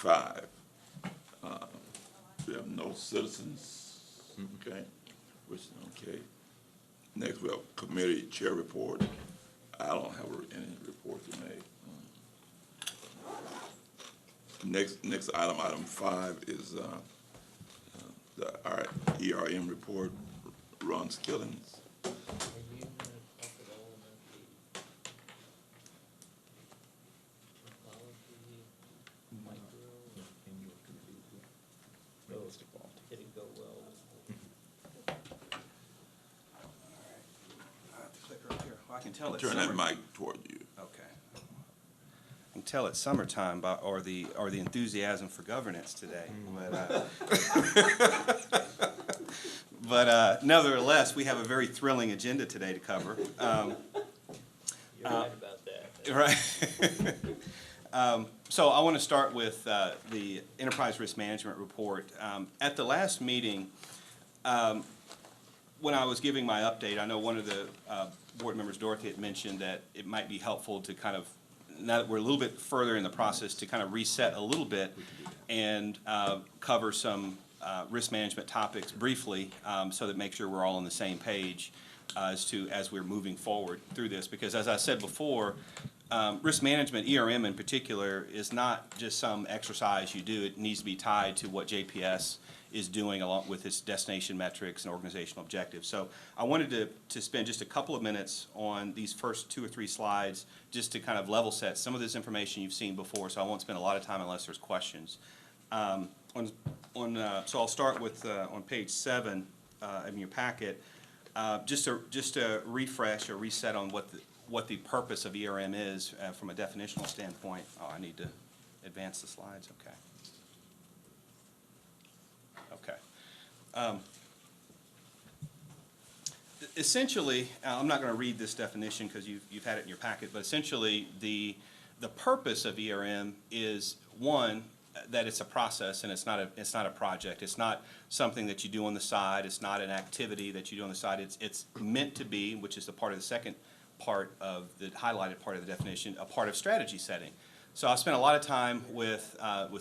5. We have no citizens, okay, which, okay. Next, we have committee chair report. I don't have any report to make. Next item, item 5, is our ERM report, Ron's Killings. Are you gonna talk at all about the ecology, micro, did it go well? I have to click right here. Well, I can tell it's Turn that summer. mic toward you. Okay. I can tell it's summertime or the enthusiasm for governance today. But nevertheless, we have a very thrilling agenda today to cover. You're right about that. Right. So I want to start with the Enterprise Risk Management Report. At the last meeting, when I was giving my update, I know one of the board members, Dorothy, had mentioned that it might be helpful to kind of, now that we're a little bit further in the process, to kind of reset a little bit and cover some risk management topics briefly, so that make sure we're all on the same page as we're moving forward through this. Because as I said before, risk management, ERM in particular, is not just some exercise you do. It needs to be tied to what JPS is doing along with its destination metrics and organizational objectives. So I wanted to spend just a couple of minutes on these first 2 or 3 slides just to kind of level set some of this information you've seen before, so I won't spend a lot of time unless there's questions. So I'll start with on page 7 in your packet, just a refresh or reset on what the purpose of ERM is from a definitional standpoint. Oh, I need to advance the slides. Okay. Essentially, I'm not going to read this definition because you've had it in your packet, but essentially the purpose of ERM is, one, that it's a process and it's not a project. It's not something that you do on the side. It's not an activity that you do on the side. It's meant to be, which is the part of the second part of the highlighted part of the definition, a part of strategy setting. So I spent a lot of time with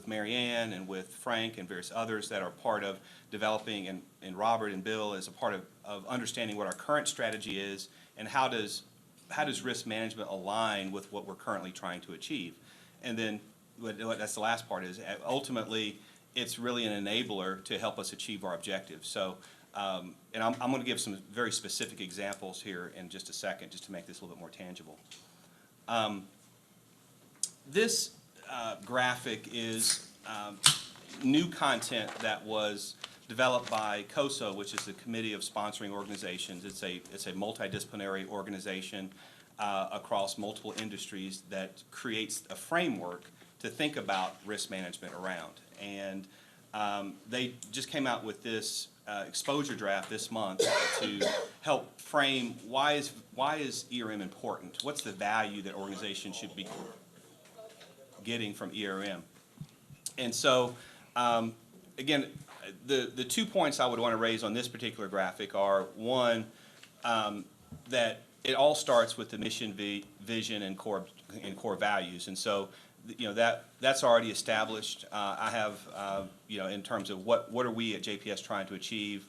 Mary Ann and with Frank and various others that are part of developing, and Robert and Bill as a part of understanding what our current strategy is and how does risk management align with what we're currently trying to achieve. And then that's the last part, is ultimately it's really an enabler to help us achieve our objectives. So and I'm going to give some very specific examples here in just a second, just to make this a little bit more tangible. This graphic is new content that was developed by COSO, which is the Committee of Sponsoring Organizations. It's a multidisciplinary organization across multiple industries that creates a framework to think about risk management around. And they just came out with this exposure draft this month to help frame why is ERM important? What's the value that organizations should be getting from ERM? And so, again, the 2 points I would want to raise on this particular graphic are, one, that it all starts with the mission, vision, and core values. And so, you know, that's already established. I have, you know, in terms of what are we at JPS trying to achieve,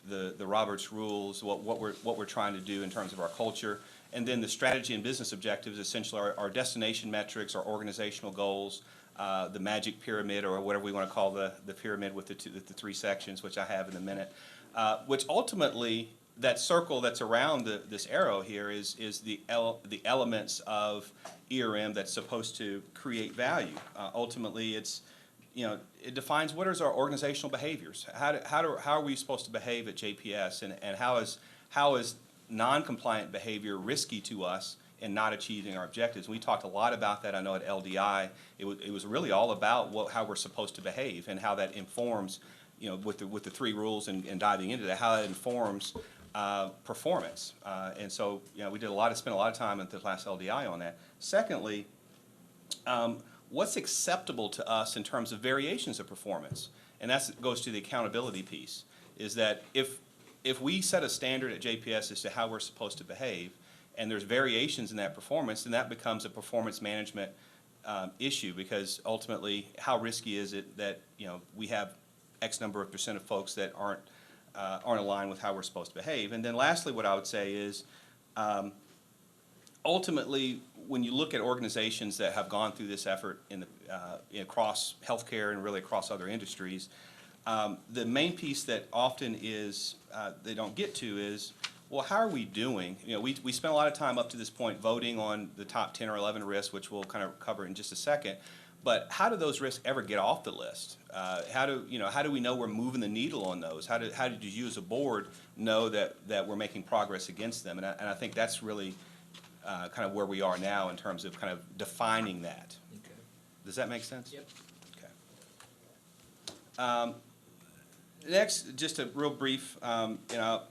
the Roberts rules, what we're trying to do in terms of our culture. And then the strategy and business objectives, essentially our destination metrics, our organizational goals, the magic pyramid, or whatever we want to call the pyramid with the 3 sections, which I have in a minute, which ultimately, that circle that's around this arrow here is the elements of ERM that's supposed to create value. Ultimately, it's, you know, it defines what is our organizational behaviors. How are we supposed to behave at JPS, and how is non-compliant behavior risky to us in not achieving our objectives? We talked a lot about that. I know at LDI it was really all about how we're supposed to behave and how that informs, you know, with the 3 rules and diving into that, how that informs performance. And so, you know, we spent a lot of time at the last LDI on that. Secondly, what's acceptable to us in terms of variations of performance? And that goes to the accountability piece, is that if we set a standard at JPS as to how we're supposed to behave, and there's variations in that performance, then that becomes a performance management issue, because ultimately, how risky is it that, you know, we have X number of % of folks that aren't aligned with how we're supposed to behave? And then lastly, what I would say is, ultimately, when you look at organizations that have gone through this effort across healthcare and really across other industries, the main piece that often is they don't get to is, well, how are we doing? You know, we spent a lot of time up to this point voting on the top 10 or 11 risks, which we'll kind of cover in just a second. But how do those risks ever get off the list? How do we know we're moving the needle on those? How did you as a board know that we're making progress against them? And I think that's really kind of where we are now in terms of kind of defining that. Okay. Does that make sense? Yep. Okay. Next, just a real brief,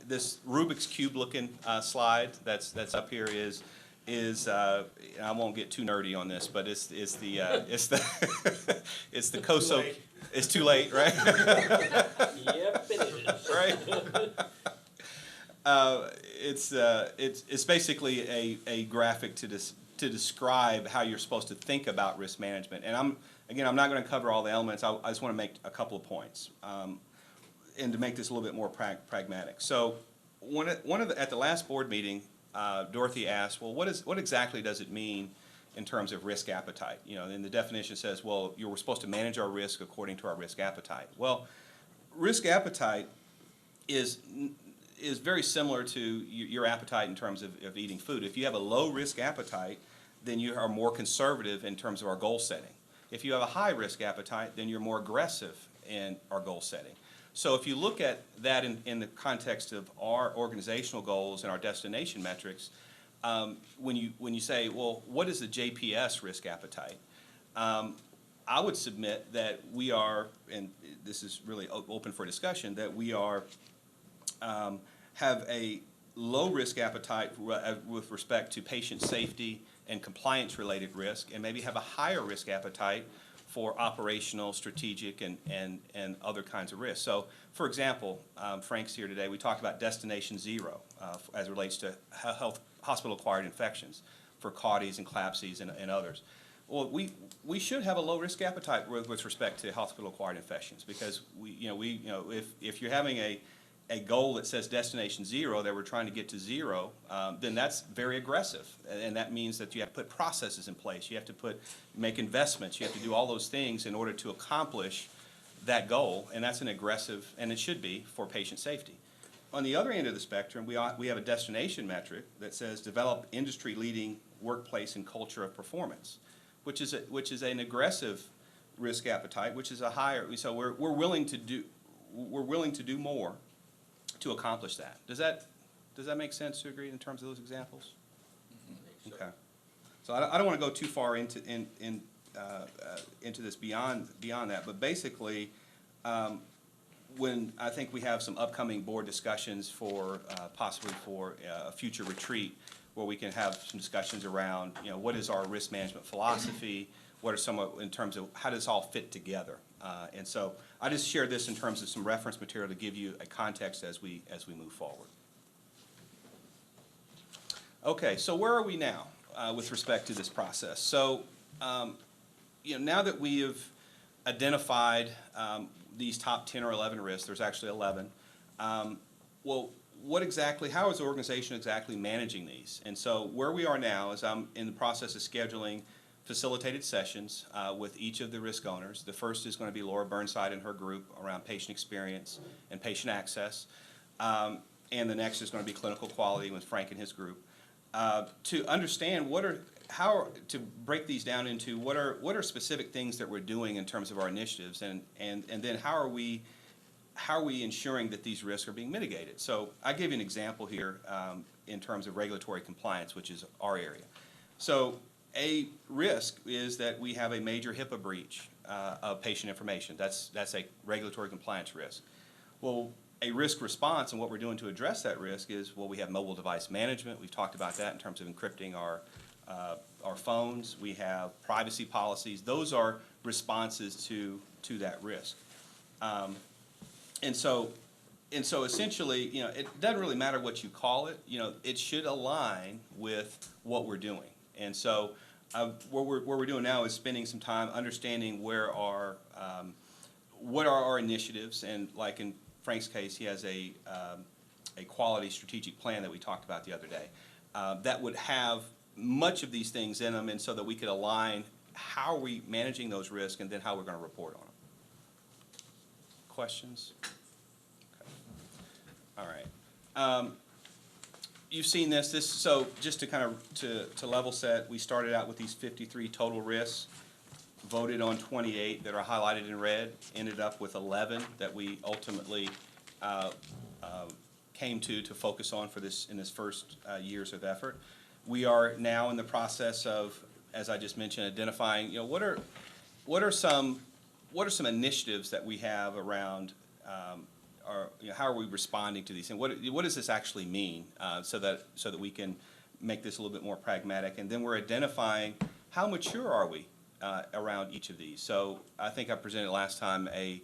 this Rubik's Cube looking slide that's up here is I won't get too nerdy on this, but it's the it's the COSO. late. It's too late, right? Yep, it is. Right. It's basically a graphic to describe how you're supposed to think about risk management. And I'm not going to cover all the elements. I just want to make a couple of points, and to make this a little bit more pragmatic. So at the last board meeting, Dorothy asked, well, what exactly does it mean in terms of risk appetite? You know, and the definition says, well, we're supposed to manage our risk according to our risk appetite. Well, risk appetite is very similar to your appetite in terms of eating food. If you have a low risk appetite, then you are more conservative in terms of our goal setting. If you have a high risk appetite, then you're more aggressive in our goal setting. So if you look at that in the context of our organizational goals and our destination metrics, when you say, well, what is the JPS risk appetite? I would submit that we are, and this is really open for discussion, that we are have a low risk appetite with respect to patient safety and compliance related risk, and maybe have a higher risk appetite for operational, strategic, and other kinds of risks. So, for example, Frank's here today, we talked about Destination Zero as it relates to hospital-acquired infections for CAUTIs and CLABSIs and others. Well, we should have a low risk appetite with respect to hospital-acquired infections, because if you're having a goal that says Destination Zero, that we're trying to get to zero, then that's very aggressive. And that means that you have to put processes in place. You have to make investments. You have to do all those things in order to accomplish that goal. And that's an aggressive, and it should be, for patient safety. On the other end of the spectrum, we have a destination metric that says develop industry-leading workplace and culture of performance, which is an aggressive risk appetite, which is a higher. So we're willing to do more to accomplish that. Does that make sense to agree in terms of those examples? Mm-hmm. Okay. So I don't want to go too far into this beyond that, but basically, when I think we have some upcoming board discussions for possibly for a future retreat, where we can have some discussions around, what is our risk management philosophy, what are some in terms of how does this all fit together. And so I just shared this in terms of some reference material to give you a context as we move forward. Okay, so where are we now with respect to this process? So now that we have identified these top 10 or 11 risks, there's actually 11. Well, how is the organization exactly managing these? And so where we are now is I'm in the process of scheduling facilitated sessions with each of the risk owners. The first is going to be Laura Burnside and her group around patient experience and patient access. And the next is going to be clinical quality with Frank and his group. To understand to break these down into what are specific things that we're doing in terms of our initiatives, and then how are we ensuring that these risks are being mitigated. So I give you an example here in terms of regulatory compliance, which is our area. So a risk is that we have a major HIPAA breach of patient information. That's a regulatory compliance risk. Well, a risk response and what we're doing to address that risk is, well, we have mobile device management. We've talked about that in terms of encrypting our phones. We have privacy policies. Those are responses to that risk. And so essentially, it doesn't really matter what you call it. It should align with what we're doing. And so what we're doing now is spending some time understanding what are our initiatives, and like in Frank's case, he has a quality strategic plan that we talked about the other day, that would have much of these things in them, and so that we could align how are we managing those risks and then how we're going to report on them. Questions? Okay. All right. You've seen this, so just to kind of, to level set, we started out with these 53 total risks, voted on 28 that are highlighted in red, ended up with 11 that we ultimately came to focus on for this, in this first years of effort. We are now in the process of, as I just mentioned, identifying, you know, what are some initiatives that we have around, or you know, how are we responding to these things? What does this actually mean, so that we can make this a little bit more pragmatic? And then we're identifying how mature are we around each of these. So I think I presented last time a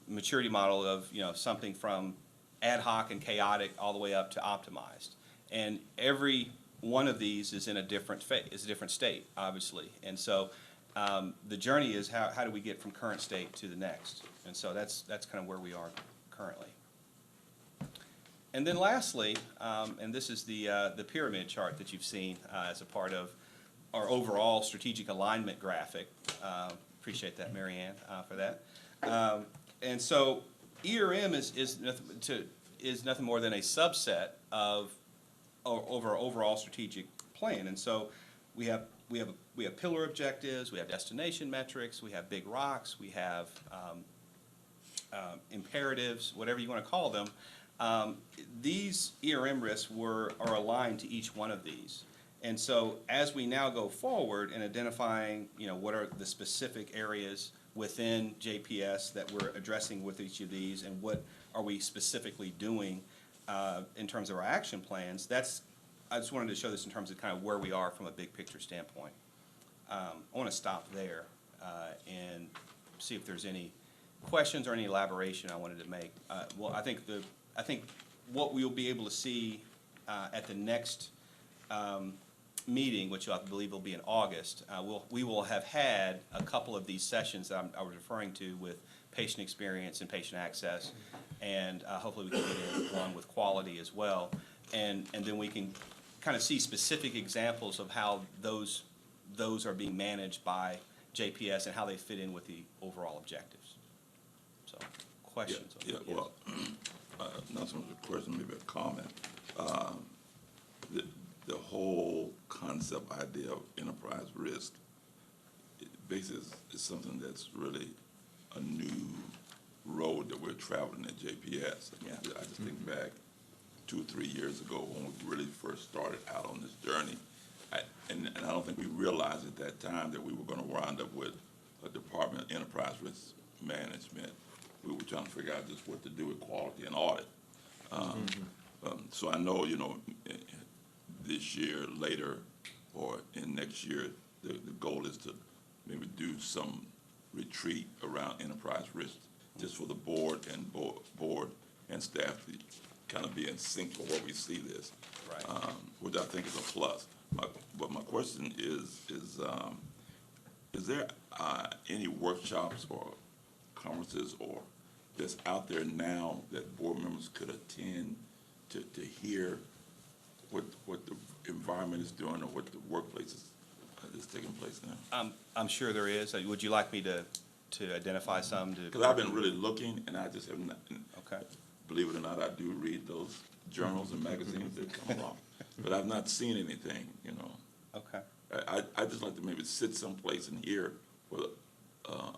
maturity model of, you know, something from ad hoc and chaotic all the way up to optimized. And every one of these is in a different phase, is a different state, obviously. And so the journey is how do we get from current state to the next? And so that's kind of where we are currently. And then lastly, and this is the pyramid chart that you've seen as a part of our overall strategic alignment graphic. Appreciate that, Mary Ann, for that. And so ERM is nothing more than a subset of our overall strategic plan. And so we have pillar objectives, we have destination metrics, we have big rocks, we have imperatives, whatever you want to call them. These ERM risks are aligned to each one of these. And so as we now go forward in identifying, you know, what are the specific areas within JPS that we're addressing with each of these, and what are we specifically doing in terms of our action plans, I just wanted to show this in terms of kind of where we are from a big picture standpoint. I want to stop there and see if there's any questions or any elaboration I wanted to make. Well, I think what we'll be able to see at the next meeting, which I believe will be in August, we will have had a couple of these sessions that I was referring to with patient experience and patient access, and hopefully we can get in one with quality as well, and then we can kind of see specific examples of how those are being managed by JPS and how they fit in with the overall objectives. So, questions? Yeah, well, not so much a question, maybe a comment. The whole concept idea of enterprise risk, basically is something that's really a new road that we're traveling at JPS. I mean, I just think back 2 or 3 years ago when we really first started out on this journey. And I don't think we realized at that time that we were going to wind up with a Department of Enterprise Risk Management. We were trying to figure out just what to do with quality and audit. So I know, you know, this year, later, or in next year, the goal is to maybe do some retreat around enterprise risk, just for the board and staff to kind of be in sync for where we see this, Right. Which I think is a plus. But my question is there any workshops or conferences or that's out there now that board members could attend to hear what the environment is doing or what the workplace is taking place now? I'm sure there is. Would you like me to identify some? Because I've been really looking, and I just have not. Okay. Believe it or not, I do read those journals and magazines that come along, but I've not seen anything. You know. Okay. I just like to maybe sit someplace and hear what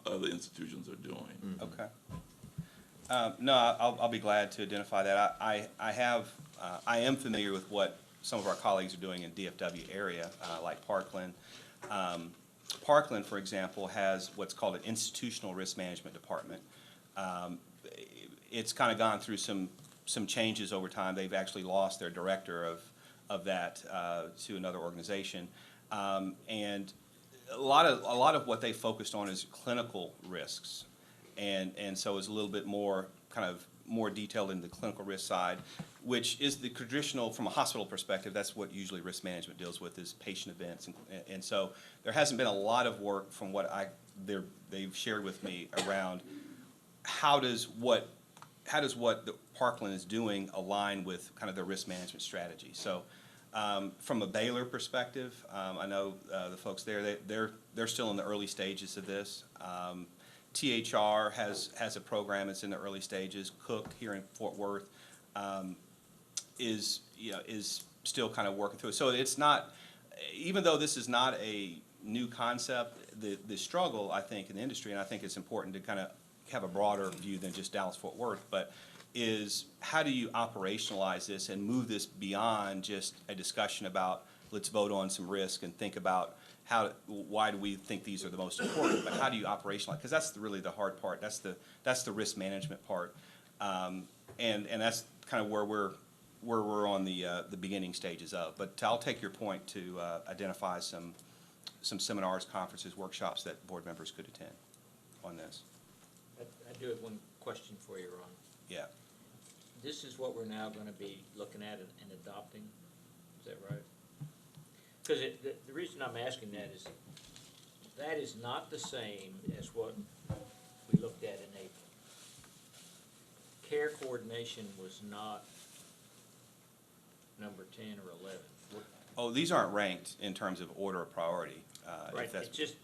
other institutions are doing. Okay. No, I'll be glad to identify that. I am familiar with what some of our colleagues are doing in DFW area, like Parkland. Parkland, for example, has what's called an institutional risk management department. It's kind of gone through some changes over time. They've actually lost their director of that to another organization, and a lot of what they focused on is clinical risks, and so it's a little bit more kind of more detailed in the clinical risk side, which is the traditional, from a hospital perspective, that's what usually risk management deals with, is patient events. And so there hasn't been a lot of work from what they've shared with me around how does what the Parkland is doing align with kind of their risk management strategy. So from a Baylor perspective, I know the folks there, they're still in the early stages of this. THR has a program that's in the early stages. Cook here in Fort Worth is still kind of working through it. So it's not, even though this is not a new concept, the struggle, I think, in the industry, and I think it's important to kind of have a broader view than just Dallas-Fort Worth, but is how do you operationalize this and move this beyond just a discussion about let's vote on some risk and think about why do we think these are the most important, but how do you operationalize? Because that's really the hard part. That's the risk management part, and that's kind of where we're on the beginning stages of. But I'll take your point to identify some seminars, conferences, workshops that board members could attend on this. I do have one question for you, Ron. Yeah. This is what we're now gonna be looking at and adopting, is that right? Because the reason I'm asking that is not the same as what we looked at in April. Care coordination was not number 10 or 11. Oh, these aren't ranked in terms of order of priority. Right, if that's- it's just,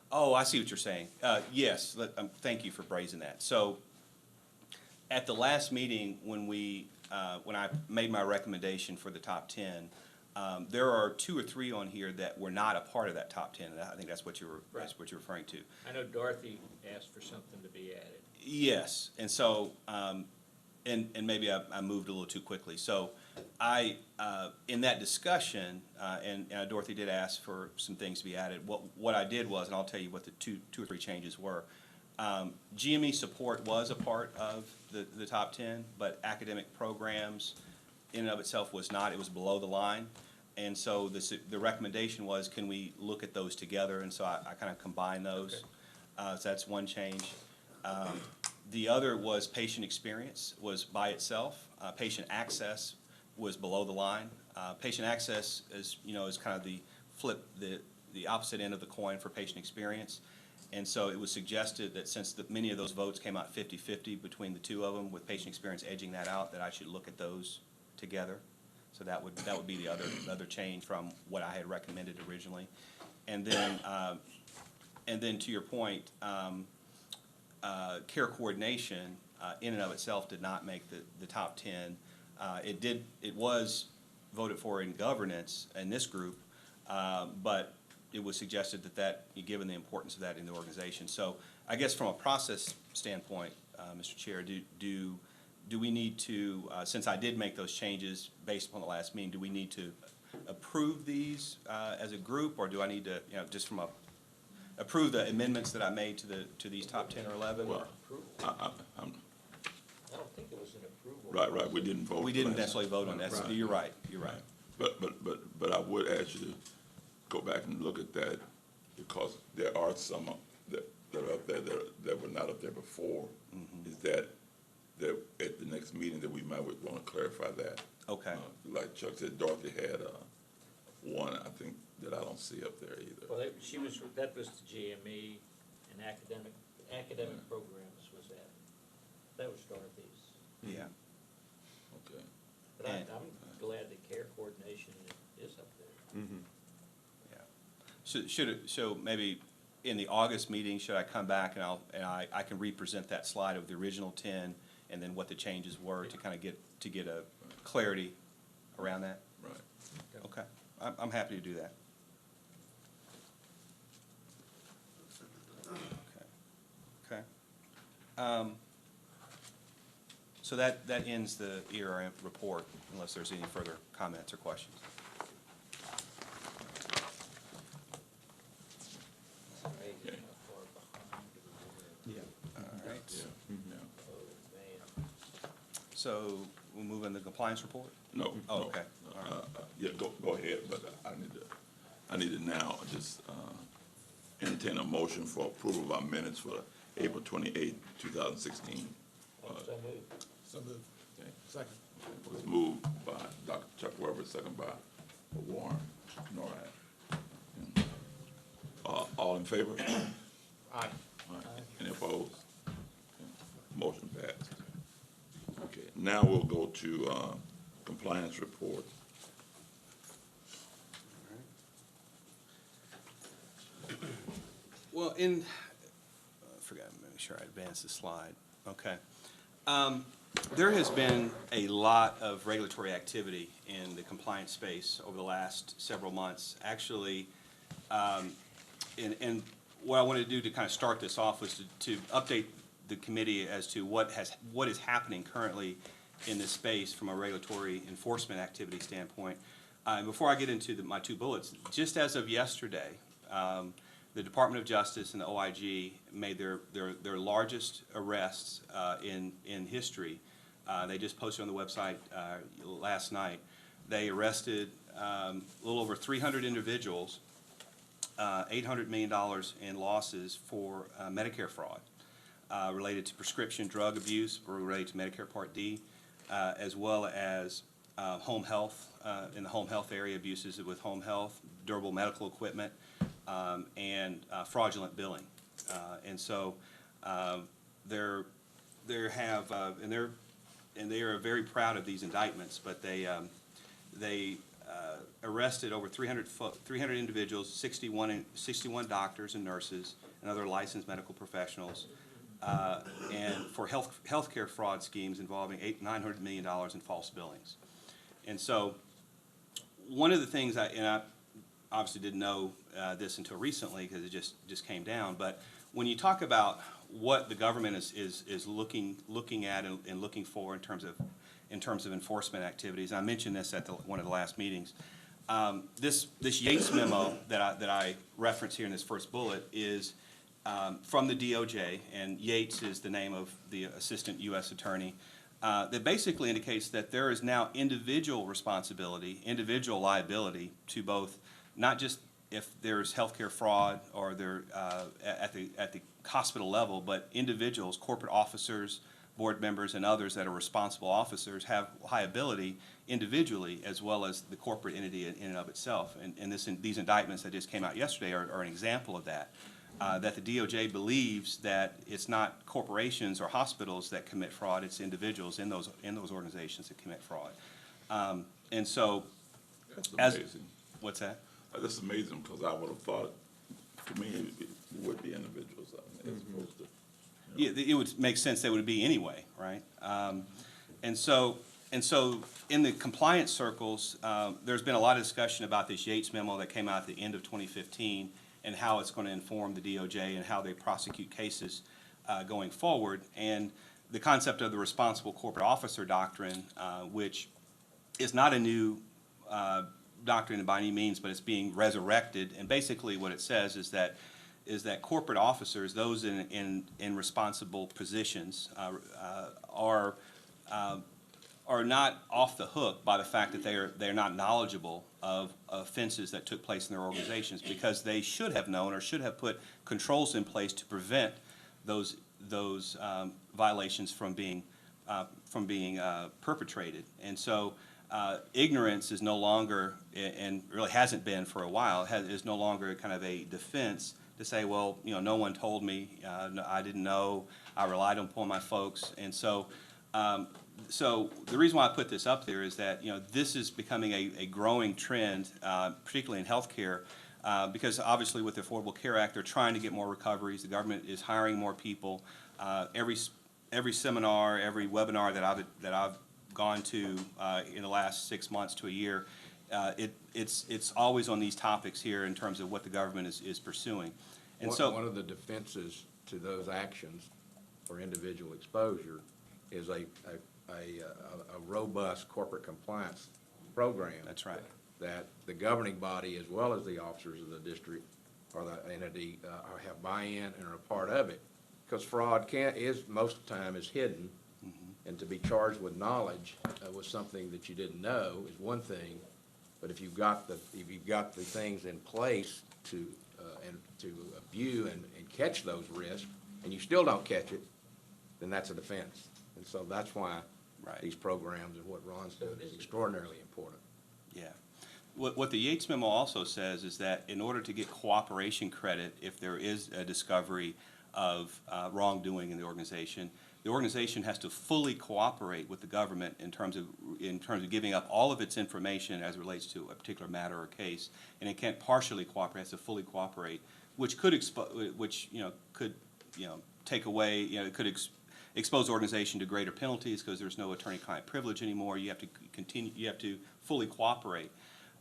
Oh, I see what you're saying. Yes, thank you for raising that. So at the last meeting, when I made my recommendation for the top 10, there are 2 or 3 on here that were not a part of that top 10. And I think that's what you're referring to. I know Dorothy asked for something to be added. Yes, and so, and maybe I moved a little too quickly. So in that discussion, and Dorothy did ask for some things to be added, what I did was, and I'll tell you what the two or three changes were. GME support was a part of the top 10, but academic programs in and of itself was not. It was below the line. And so the recommendation was, can we look at those together? And so I kind of combined those. Okay. So that's one change. The other was patient experience was by itself. Patient access was below the line. Patient access is kind of the opposite end of the coin for patient experience. And so it was suggested that since many of those votes came out 50-50 between the two of them, with patient experience edging that out, that I should look at those together. So that would be the other change from what I had recommended originally. And then to your point, care coordination in and of itself did not make the top 10. It was voted for in governance in this group, but it was suggested that given the importance of that in the organization. So I guess from a process standpoint, Mr. Chair, do we need to, since I did make those changes based upon the last meeting, do we need to approve these as a group, or do I need to, just from approve the amendments that I made to these top 10 or 11? Well, I don't think it was an approval. right, we didn't vote. We didn't necessarily vote on that. So Right. you're right. But I would ask you to go back and look at that, because there are some that are up there that were not up there before. Mm-hmm. Is that at the next meeting that we might want to clarify that? Okay. Like Chuck said, Dorothy had one, I think, that I don't see up there either. Well, that was the GME and academic programs was that. That was Dorothy's. Yeah. Okay. But And- I'm glad that care coordination is up there. Yeah. So maybe in the August meeting, should I come back and I can represent that slide of the original 10 and then what the changes were to kind of get a clarity around that? Right. Okay. I'm happy to do that. Okay. So that ends the ERM report, unless there's any further comments or questions. Amazing how far behind we were. All right. Yeah. Oh, man. So we'll move in the compliance report? No. Oh, no. okay. All right. Yeah, go ahead, but I need to now just, entertain a motion for approval of our minutes for April 28, 2016. So moved. So moved. Okay. Second. It was moved by Dr. Chuck Weber, second by Warren Norad. All in favor? Aye. All right. Any opposed? Okay. Motion passed. Okay, now we'll go to compliance report. Well, I forgot, make sure I advance the slide. Okay. There has been a lot of regulatory activity in the compliance space over the last several months. Actually, and what I wanted to do to kind of start this off was to update the committee as to what is happening currently in this space from a regulatory enforcement activity standpoint. Before I get into my two bullets, just as of yesterday, the Department of Justice and the OIG made their largest arrests in history. They just posted on the website last night. They arrested a little over 300 individuals, $800 million in losses for Medicare fraud related to prescription drug abuse or related to Medicare Part D, as well as home health, in the home health area, abuses with home health, durable medical equipment, and fraudulent billing. And so they are very proud of these indictments, but they arrested over 300 individuals, 61 doctors and nurses and other licensed medical professionals, and for healthcare fraud schemes involving $900 million in false billings. And so one of the things I obviously didn't know this until recently because it just came down, but when you talk about what the government is looking at and looking for in terms of enforcement activities, and I mentioned this at one of the last meetings. This Yates memo that I reference here in this first bullet is from the DOJ, and Yates is the name of the assistant U.S. attorney. That basically indicates that there is now individual responsibility, individual liability to both, not just if there's healthcare fraud or they're at the hospital level, but individuals, corporate officers, board members, and others that are responsible officers have liability individually as well as the corporate entity in and of itself. And these indictments that just came out yesterday are an example of that. That the DOJ believes that it's not corporations or hospitals that commit fraud, it's individuals in those organizations that commit fraud. And so, That's amazing. What's that? That's amazing because I would have thought, to me, it would be individuals as opposed to. Yeah, it would make sense they would be anyway, right? And so in the compliance circles, there's been a lot of discussion about this Yates memo that came out at the end of 2015 and how it's going to inform the DOJ and how they prosecute cases going forward. And the concept of the responsible corporate officer doctrine, which is not a new doctrine by any means, but it's being resurrected. And basically what it says is that corporate officers, those in responsible positions, are not off the hook by the fact that they're not knowledgeable of offenses that took place in their organizations, because they should have known or should have put controls in place to prevent those violations from being perpetrated. And so ignorance is no longer, and really hasn't been for a while, is no longer kind of a defense to say, well, no one told me, I didn't know, I relied upon my folks. And so so the reason why I put this up there is that this is becoming a growing trend, particularly in healthcare, because obviously with the Affordable Care Act, they're trying to get more recoveries. The government is hiring more people. Every seminar, every webinar that I've gone to in the last 6 months to a year, it's always on these topics here in terms of what the government is pursuing. And One of the defenses to those actions for individual exposure is a robust corporate compliance program. That's right. That the governing body, as well as the officers of the district or the entity, have buy-in and are a part of it. Because fraud most of the time is hidden, and to be charged with knowledge with something that you didn't know is one thing, but if you've got the things in place to and to view and catch those risks, and you still don't catch it, then that's an offense. And so that's why Right. these programs and what Ron's doing is extraordinarily important. Yeah. What the Yates memo also says is that in order to get cooperation credit, if there is a discovery of wrongdoing in the organization has to fully cooperate with the government in terms of giving up all of its information as it relates to a particular matter or case, and it can't partially cooperate; it has to fully cooperate, which could take away, it could expose the organization to greater penalties because there's no attorney-client privilege anymore. You have to continue. You have to fully cooperate,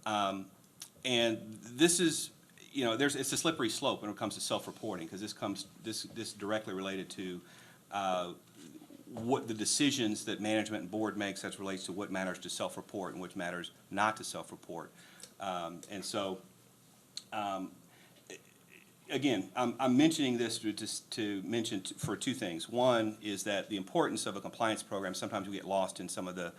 and this is. It's a slippery slope when it comes to self-reporting because this directly related to what the decisions that management and board makes as relates to what matters to self-report and which matters not to self-report. Again, I'm mentioning this to mention for two things. One is that the importance of a compliance program, sometimes we get lost in some of the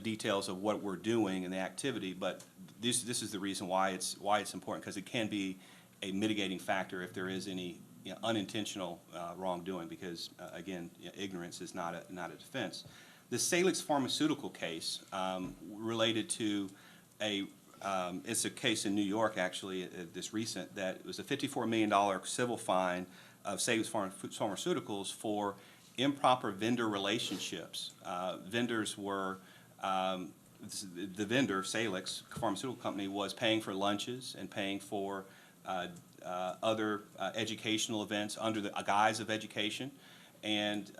details of what we're doing and the activity, but this is the reason why it's important, because it can be a mitigating factor if there is any unintentional wrongdoing, because again, ignorance is not a defense. The Salix Pharmaceutical case related to it's a case in New York actually, this recent, that it was a $54 million civil fine of Salix Pharmaceuticals for improper vendor relationships. Vendors were the vendor, Salix Pharmaceutical Company, was paying for lunches and paying for other educational events under the guise of education, and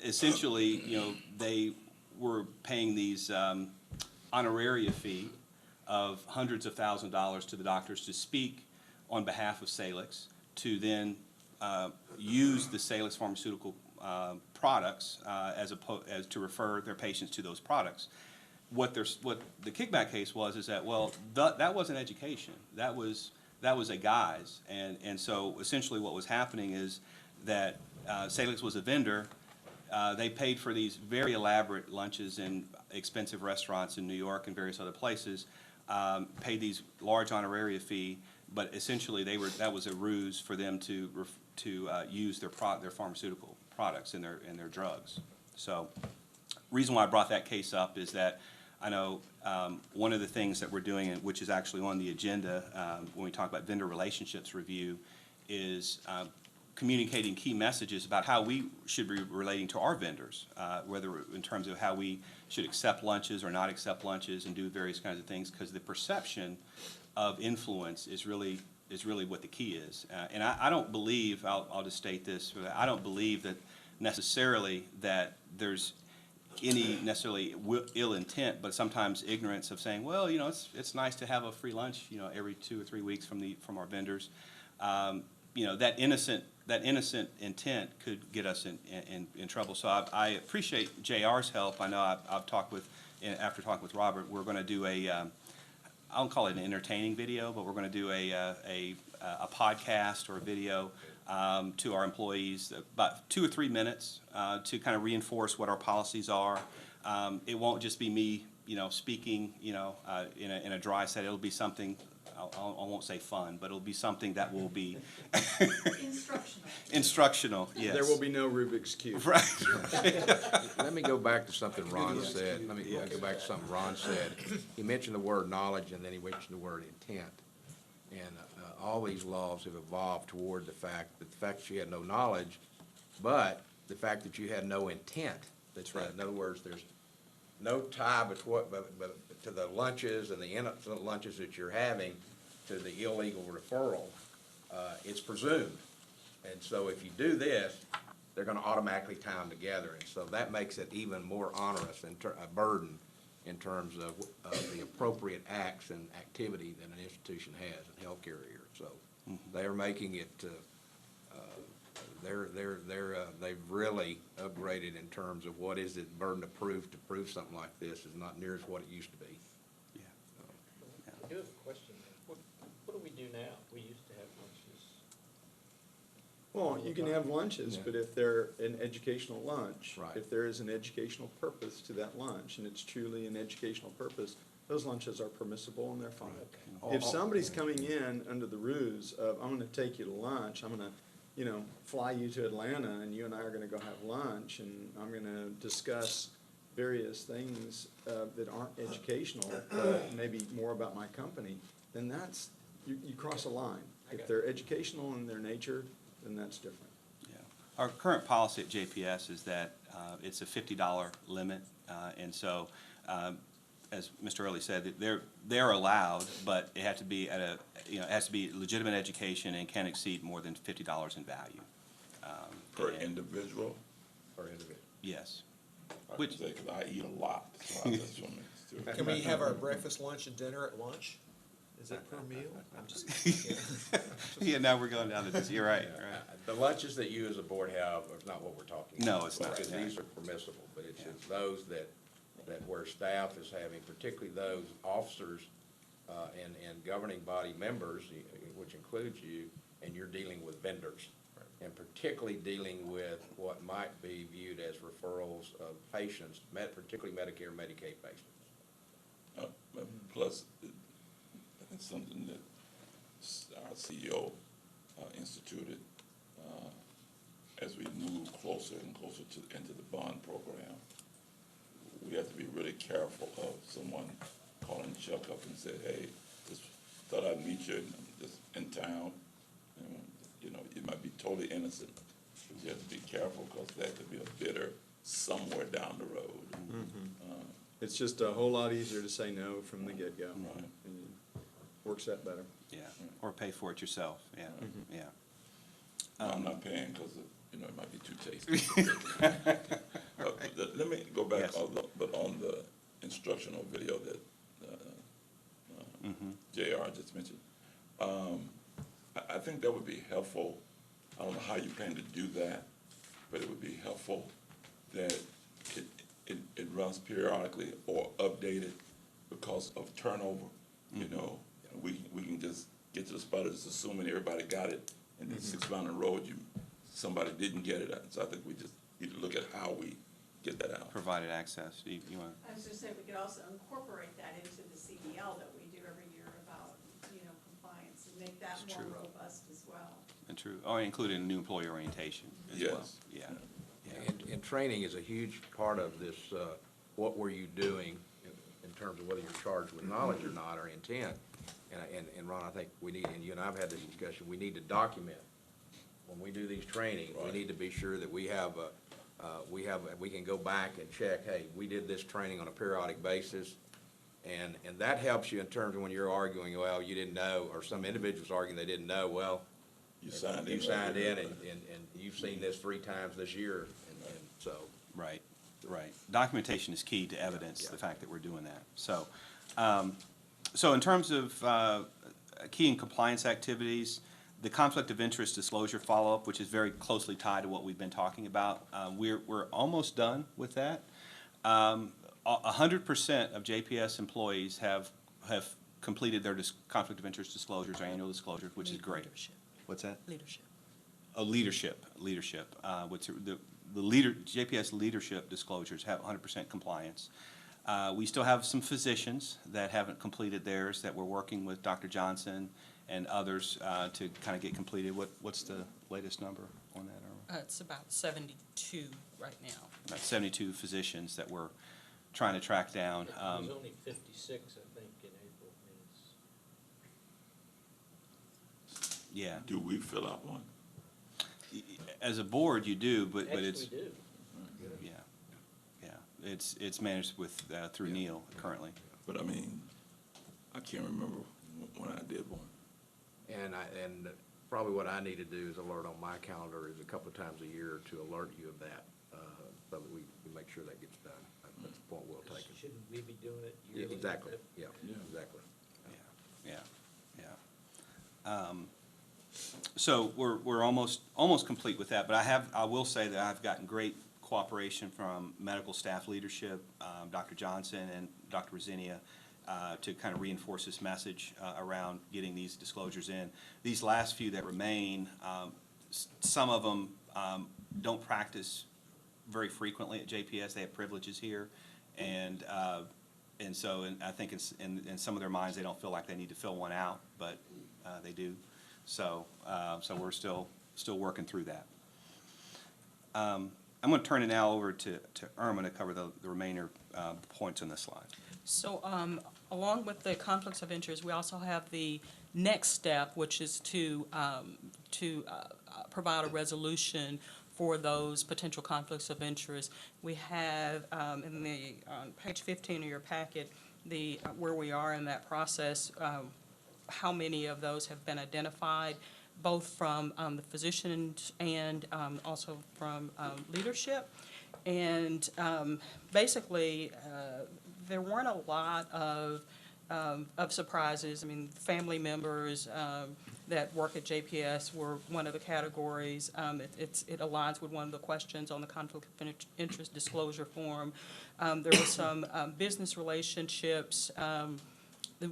essentially, they were paying these honoraria fee of hundreds of thousands of dollars to the doctors to speak on behalf of Salix, to then use the Salix Pharmaceutical products as to refer their patients to those products. What the kickback case was is that, well, that wasn't education. That was a guise, and so essentially what was happening is that Salix was a vendor. They paid for these very elaborate lunches in expensive restaurants in New York and various other places, paid these large honoraria fee, but essentially that was a ruse for them to use their pharmaceutical products and their drugs. So, reason why I brought that case up is that I know one of the things that we're doing, which is actually on the agenda when we talk about vendor relationships review, is communicating key messages about how we should be relating to our vendors, whether in terms of how we should accept lunches or not accept lunches and do various kinds of things, because the perception of influence is really what the key is. And I don't believe, I'll just state this, I don't believe that necessarily that there's any necessarily ill intent, but sometimes ignorance of saying, well, it's nice to have a free lunch, every 2 or 3 weeks from our vendors. That innocent intent could get us in trouble. So I appreciate JR's help. I know I've talked with, after talking with Robert, we're going to do I don't call it an entertaining video, but we're going to do a podcast or a video to our employees, about 2 or 3 minutes, to kind of reinforce what our policies are. It won't just be me, speaking, in a dry set. It'll be something. I won't say fun, but it'll be something that will be instructional. Yes. There will be no Rubik's Cube. Right. Let me go back to something Ron said. Let me go back to something Ron said. He mentioned the word knowledge, and then he mentioned the word intent. And all these laws have evolved toward the fact that you had no knowledge, but the fact that you had no intent. That's right. In other words, there's no tie to the lunches and the innocent lunches that you're having to the illegal referral. It's presumed. And so if you do this, they're going to automatically tie them together. And so that makes it even more onerous and a burden in terms of the appropriate acts and activity that an institution has in healthcare here. So they're making it, they've really upgraded in terms of what is it burden of proof to prove something like this is not near as what it used to be. I do have a question. What do we do now? We used to have lunches. Well, you can have lunches, but if they're an educational lunch, Right. if there is an educational purpose to that lunch, and it's truly an educational purpose, those lunches are permissible and they're fine. Okay. If somebody's coming in under the ruse of, I'm gonna take you to lunch, I'm gonna, fly you to Atlanta and you and I are gonna go have lunch and I'm gonna discuss various things, that aren't educational, but maybe more about my company, then that's, you cross a line. If they're educational in their nature, then that's different. Yeah. Our current policy at JPS is that it's a $50 limit, and so, as Mr. Early said, that they're allowed, but it has to be at a, it has to be legitimate education and can't exceed more than $50 in value. Per And- individual? Per individual. Yes. I Which- can say, 'cause I eat a lot, so I just want to. Can we have our breakfast, lunch, and dinner at lunch? Is it per meal? I'm just, Yeah, now we're going down to this, you're right, right. The lunches that you as a board have are not what we're talking about. No, it's not. Because these are permissible, but it's those that where staff is having, particularly those officers, and governing body members, which includes you, and you're dealing with vendors. And particularly dealing with what might be viewed as referrals of patients, particularly Medicare, Medicaid patients. Plus, it's something that our CEO instituted as we move closer and closer into the bond program. We have to be really careful of someone calling Chuck up and say, hey, just thought I'd meet you, and I'm just in town. And, you might be totally innocent, but you have to be careful because that could be a bidder somewhere down the road. It's just a whole lot easier to say no from the get-go. Right. And works that better. Yeah, or pay for it yourself, yeah, yeah. I'm not paying because, it might be too tasty. Let me go back, Yes. but on the instructional video that JR just mentioned, I think that would be helpful. I don't know how you plan to do that, but it would be helpful that it runs periodically or updated because of turnover, We can just get to the spot, just assuming everybody got it, and then 6 months down the road, somebody didn't get it. So I think we just need to look at how we get that out. Provided access, you want, I was just saying, we could also incorporate that into the CDL that we do every year about, compliance, and make that That's more true. robust as well. and true, or include in new employee orientation as well, Yes. yeah. And training is a huge part of this, what were you doing in terms of whether you're charged with knowledge or not, or intent. And Ron, I think we need, and you and I have had this discussion, we need to document. When we do these trainings, we Right. need to be sure that we have we can go back and check, hey, we did this training on a periodic basis. And that helps you in terms of when you're arguing, well, you didn't know, or some individuals arguing they didn't know, well, You signed in. you right? signed in and you've seen this 3 times this year, and so. Right, right. Documentation is key to evidence the fact that we're doing that. So, so in terms of key and compliance activities, the conflict of interest disclosure follow-up, which is very closely tied to what we've been talking about, we're almost done with that. 100% of JPS employees have completed their conflict of interest disclosures, or annual disclosures, which is great. Leadership. What's that? Leadership. Leadership, which the JPS leadership disclosures have 100% compliance. We still have some physicians that haven't completed theirs, that we're working with Dr. Johnson and others to kind of get completed. What's the latest number on that? It's about 72 right now. About 72 physicians that we're trying to track down. It was only 56, I think, in April. Yeah, Do we fill out one? as a board you do, but it's, Actually, we do. yeah, yeah. It's managed with, through Neil currently. But I mean, I can't remember when I did one. And probably what I need to do is alert on my calendar is a couple of times a year to alert you of that, so that we make sure that gets done. That's the point we'll take. Shouldn't we be doing it Yeah, yearly? exactly, yeah, Yeah. exactly. Yeah, yeah. So we're almost complete with that, but I will say that I've gotten great cooperation from medical staff leadership, Dr. Johnson and Dr. Rosinia, to kind of reinforce this message around getting these disclosures in. These last few that remain, some of them don't practice very frequently at JPS. They have privileges here, and And so, and I think in some of their minds, they don't feel like they need to fill one out, but they do. So, so we're still working through that. I'm going to turn it now over to Irma to cover the remainder points on this slide. So, along with the conflicts of interest, we also have the next step, which is to provide a resolution for those potential conflicts of interest. We have, in the, on page 15 of your packet, where we are in that process, how many of those have been identified, both from the physicians and also from leadership. And basically, there weren't a lot of surprises. I mean, family members that work at JPS were one of the categories. It aligns with one of the questions on the conflict of interest disclosure form. There were some business relationships.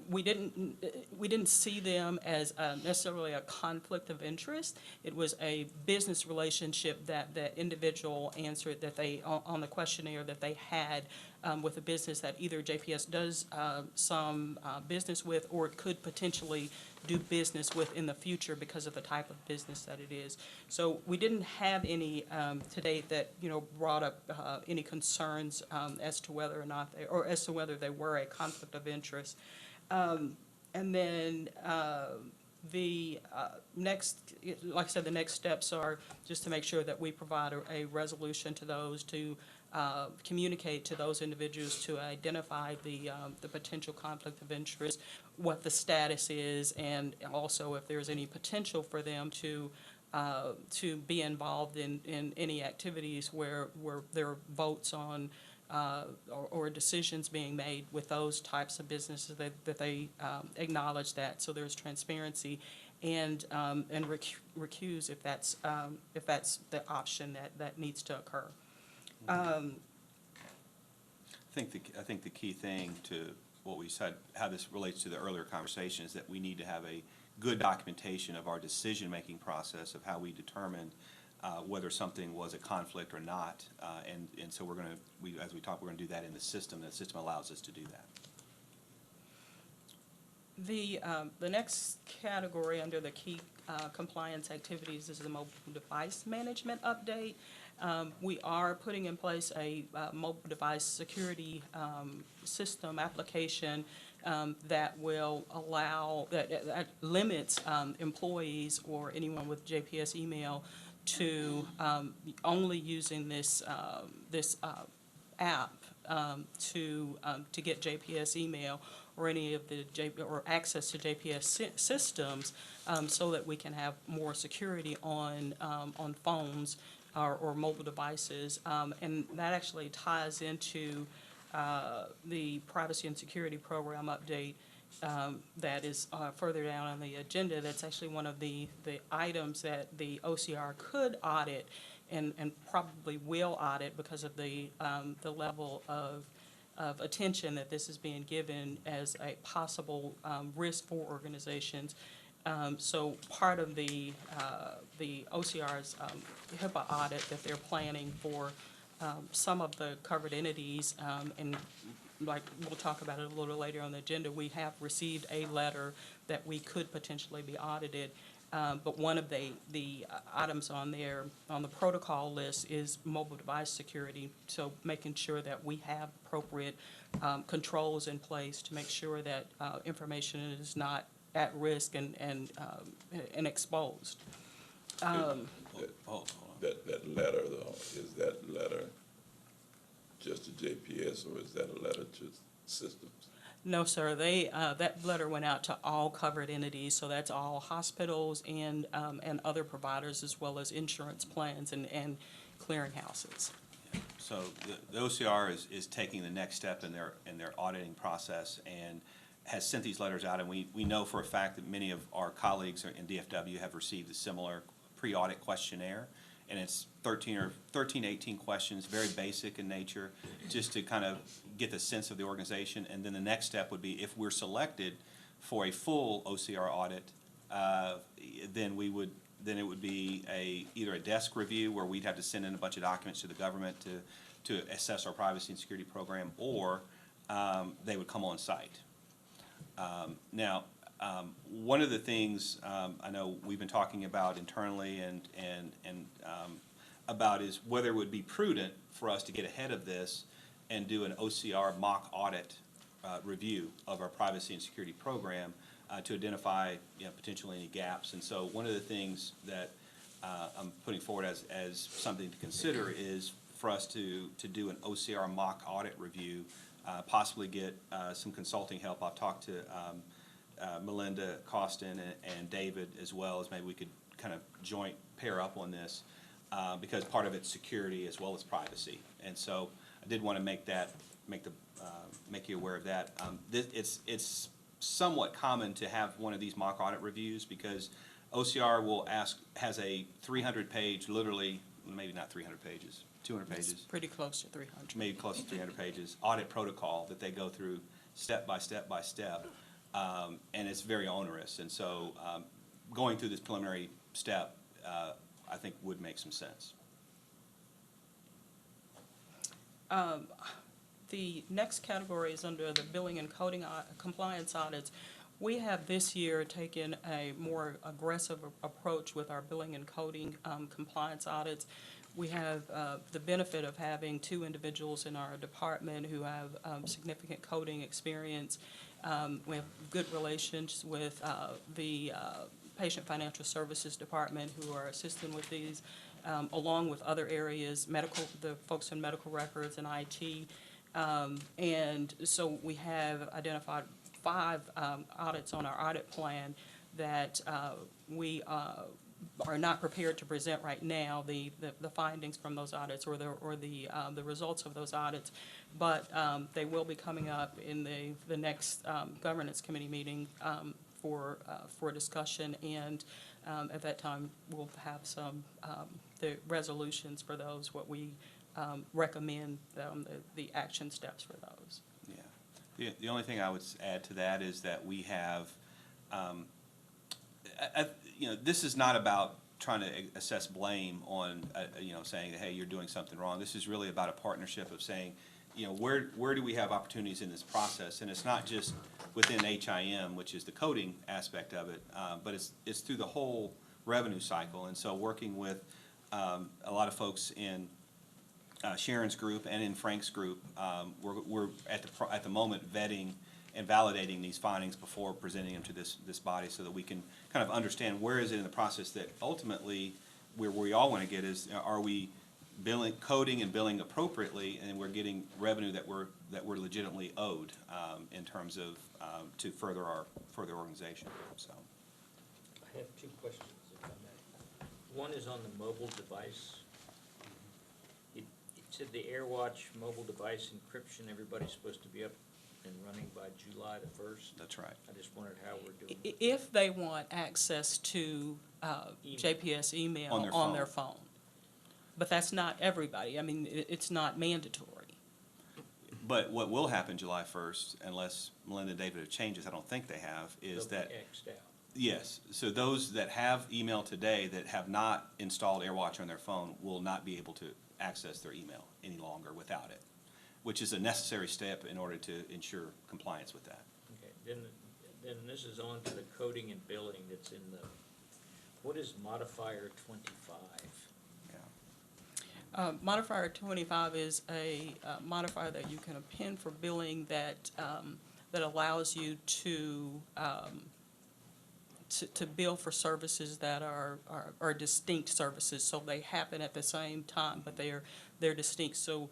We didn't see them as necessarily a conflict of interest. It was a business relationship that the individual answered that they, on the questionnaire, that they had with a business that either JPS does some business with, or it could potentially do business with in the future because of the type of business that it is. So we didn't have any to date that brought up any concerns as to whether or not as to whether they were a conflict of interest. And then the next, like I said, the next steps are just to make sure that we provide a resolution to those, to communicate to those individuals to identify the potential conflict of interest, what the status is, and also if there's any potential for them to be involved in any activities where there are votes on or decisions being made with those types of businesses that they acknowledge that, so there's transparency, and recuse if that's the option that needs to occur. I think the key thing to what we said, how this relates to the earlier conversation, is that we need to have a good documentation of our decision-making process of how we determined whether something was a conflict or not, and so as we talk, we're going to do that in the system. The system allows us to do that. The next category under the key compliance activities is the mobile device management update. We are putting in place a mobile device security system application that will allow, that limits employees or anyone with JPS email to only using this app to get JPS email or any of the or access to JPS systems, so that we can have more security on phones or mobile devices, and that actually ties into the privacy and security program update that is further down on the agenda. That's actually one of the items that the OCR could audit and probably will audit because of the level of attention that this is being given as a possible risk for organizations. So part of the OCR's HIPAA audit that they're planning for some of the covered entities, and like we'll talk about it a little later on the agenda, we have received a letter that we could potentially be audited. But one of the items on there, on the protocol list, is mobile device security. So making sure that we have appropriate controls in place to make sure that information is not at risk and exposed. That letter, though, is that letter just to JPS, or is that a letter to systems? No, sir. That letter went out to all covered entities, so that's all hospitals and other providers, as well as insurance plans and clearinghouses. So the OCR is taking the next step in their auditing process and has sent these letters out, and we know for a fact that many of our colleagues in DFW have received a similar pre-audit questionnaire, and it's 18 questions, very basic in nature, just to kind of get the sense of the organization. And then the next step would be, if we're selected for a full OCR audit, then it would be either a desk review where we'd have to send in a bunch of documents to the government to assess our privacy and security program, or they would come on site. Now, one of the things I know we've been talking about internally and about is whether it would be prudent for us to get ahead of this and do an OCR mock audit review of our privacy and security program to identify, potentially any gaps. And so one of the things that I'm putting forward as something to consider is for us to do an OCR mock audit review, possibly get some consulting help. I've talked to Melinda Costin and David as well, as maybe we could kind of joint pair up on this, because part of it's security as well as privacy. And so I did want to make you aware of that. It's somewhat common to have one of these mock audit reviews because OCR has a 300-page, literally, maybe not 300 pages, 200 pages. It's pretty close to 300. Maybe close to 300 pages, audit protocol that they go through step by step by step, and it's very onerous. And so going through this preliminary step, I think would make some sense. The next category is under the billing and coding compliance audits. We have this year taken a more aggressive approach with our billing and coding compliance audits. We have the benefit of having 2 individuals in our department who have significant coding experience. We have good relations with the Patient Financial Services Department who are assisting with these, along with other areas, the folks in medical records and IT. And so we have identified 5 audits on our audit plan that we are not prepared to present right now, the findings from those audits or the results of those audits, but they will be coming up in the next governance committee meeting for discussion, and at that time we'll have some the resolutions for those, what we recommend, the action steps for those. Yeah. The only thing I would add to that is that we have, this is not about trying to assess blame on, saying, hey, you're doing something wrong. This is really about a partnership of saying, where do we have opportunities in this process? And it's not just within HIM, which is the coding aspect of it, but it's through the whole revenue cycle. And so working with a lot of folks in Sharon's group and in Frank's group, we're at the moment vetting and validating these findings before presenting them to this body, so that we can kind of understand where is it in the process that ultimately where we all want to get is, are we coding and billing appropriately, and we're getting revenue that we're legitimately owed in terms of to further our organization. So I have 2 questions, if I may. One is on the mobile device. It said the AirWatch mobile device encryption, everybody's supposed to be up and running by July the 1st. that's right. I just wondered how we're doing. If they want access to JPS email on their phone. But that's not everybody. I mean, it's not mandatory. But what will happen July 1st, unless Melinda and David have changes, I don't think they have, is They'll that, be X'd out. yes, so those that have email today that have not installed AirWatch on their phone will not be able to access their email any longer without it, which is a necessary step in order to ensure compliance with that. Okay, then this is on to the coding and billing that's in the, what is modifier 25? Modifier 25 is a modifier that you can append for billing that allows you to bill for services that are distinct services. So they happen at the same time, but they're distinct. So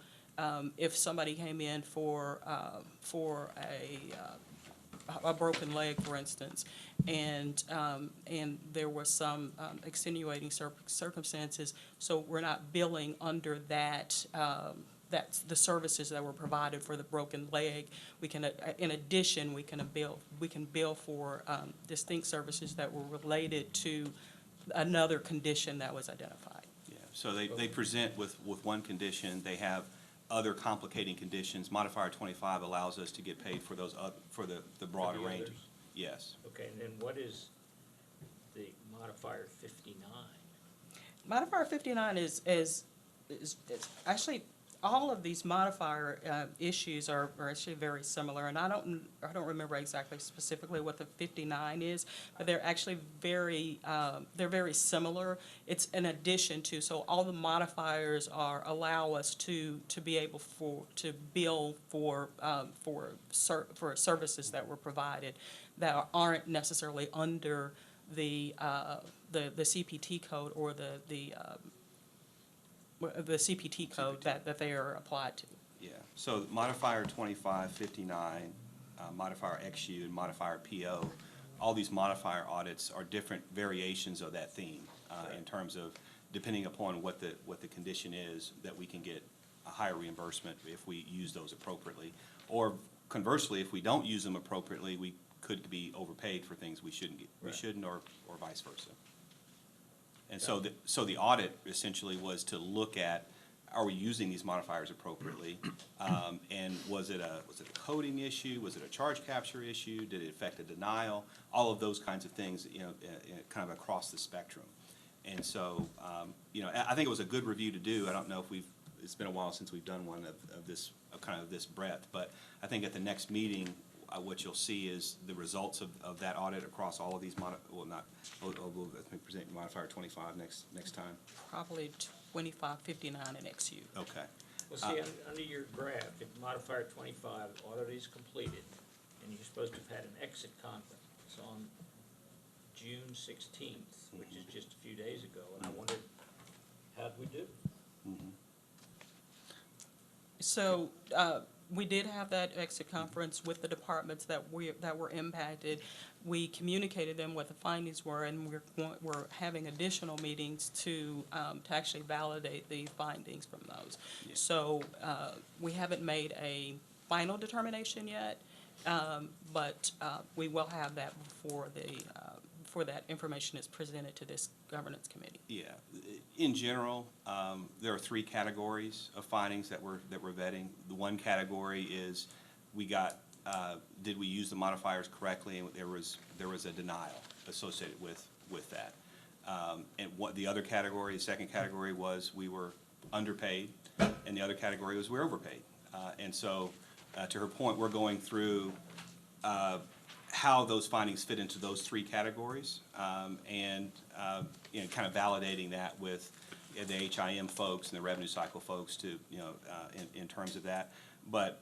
if somebody came in for a broken leg, for instance, and there was some extenuating circumstances, so we're not billing under that. That's the services that were provided for the broken leg. We can, in addition, we can bill for distinct services that were related to another condition that was identified. Yeah, so they present with one condition, they have other complicating conditions. Modifier 25 allows us to get paid for those for the broader For the range. others? Yes. Okay, and then what is the modifier 59? Modifier 59 is actually, all of these modifier issues are actually very similar, and I don't remember exactly specifically what the 59 is, but they're actually they're very similar. It's an addition to, so all the modifiers allow us to be able to bill for services that were provided that aren't necessarily under the CPT code or the CPT code that they are applied to. Yeah, so modifier 2559, modifier XU, and modifier PO, all these modifier audits are different variations of that theme in terms of depending upon what the condition is, that we can get a higher reimbursement if we use those appropriately. Or conversely, if we don't use them appropriately, we could be overpaid for things we shouldn't get, we Right. shouldn't, or vice versa. And so the audit essentially was to look at, are we using these modifiers appropriately? And was it a coding issue? Was it a charge capture issue? Did it affect a denial? All of those kinds of things, you know, kind of across the spectrum. And so, you know, I think it was a good review to do. I don't know if it's been a while since we've done one of this, kind of this breadth, but I think at the next meeting, what you'll see is the results of that audit across all of these we'll present modifier 25 next time. Probably 2559 and XU. Okay. Well, see, under your graph, if modifier 25, audit is completed, and you're supposed to have had an exit conference on June 16th, which is just a few days ago, and I wondered, how'd we do? So, we did have that exit conference with the departments that were impacted. We communicated them what the findings were, and we're having additional meetings to actually validate the findings from those. Yeah. So, we haven't made a final determination yet, but we will have that before that information is presented to this governance committee. Yeah, in general, there are 3 categories of findings that we're vetting. The one category is did we use the modifiers correctly, and there was a denial associated with that. And what the other category, the second category, was we were underpaid, and the other category was we were overpaid. And so, to her point, we're going through how those findings fit into those 3 categories, and you know, kind of validating that with the HIM folks and the revenue cycle folks to, you know, in terms of that. But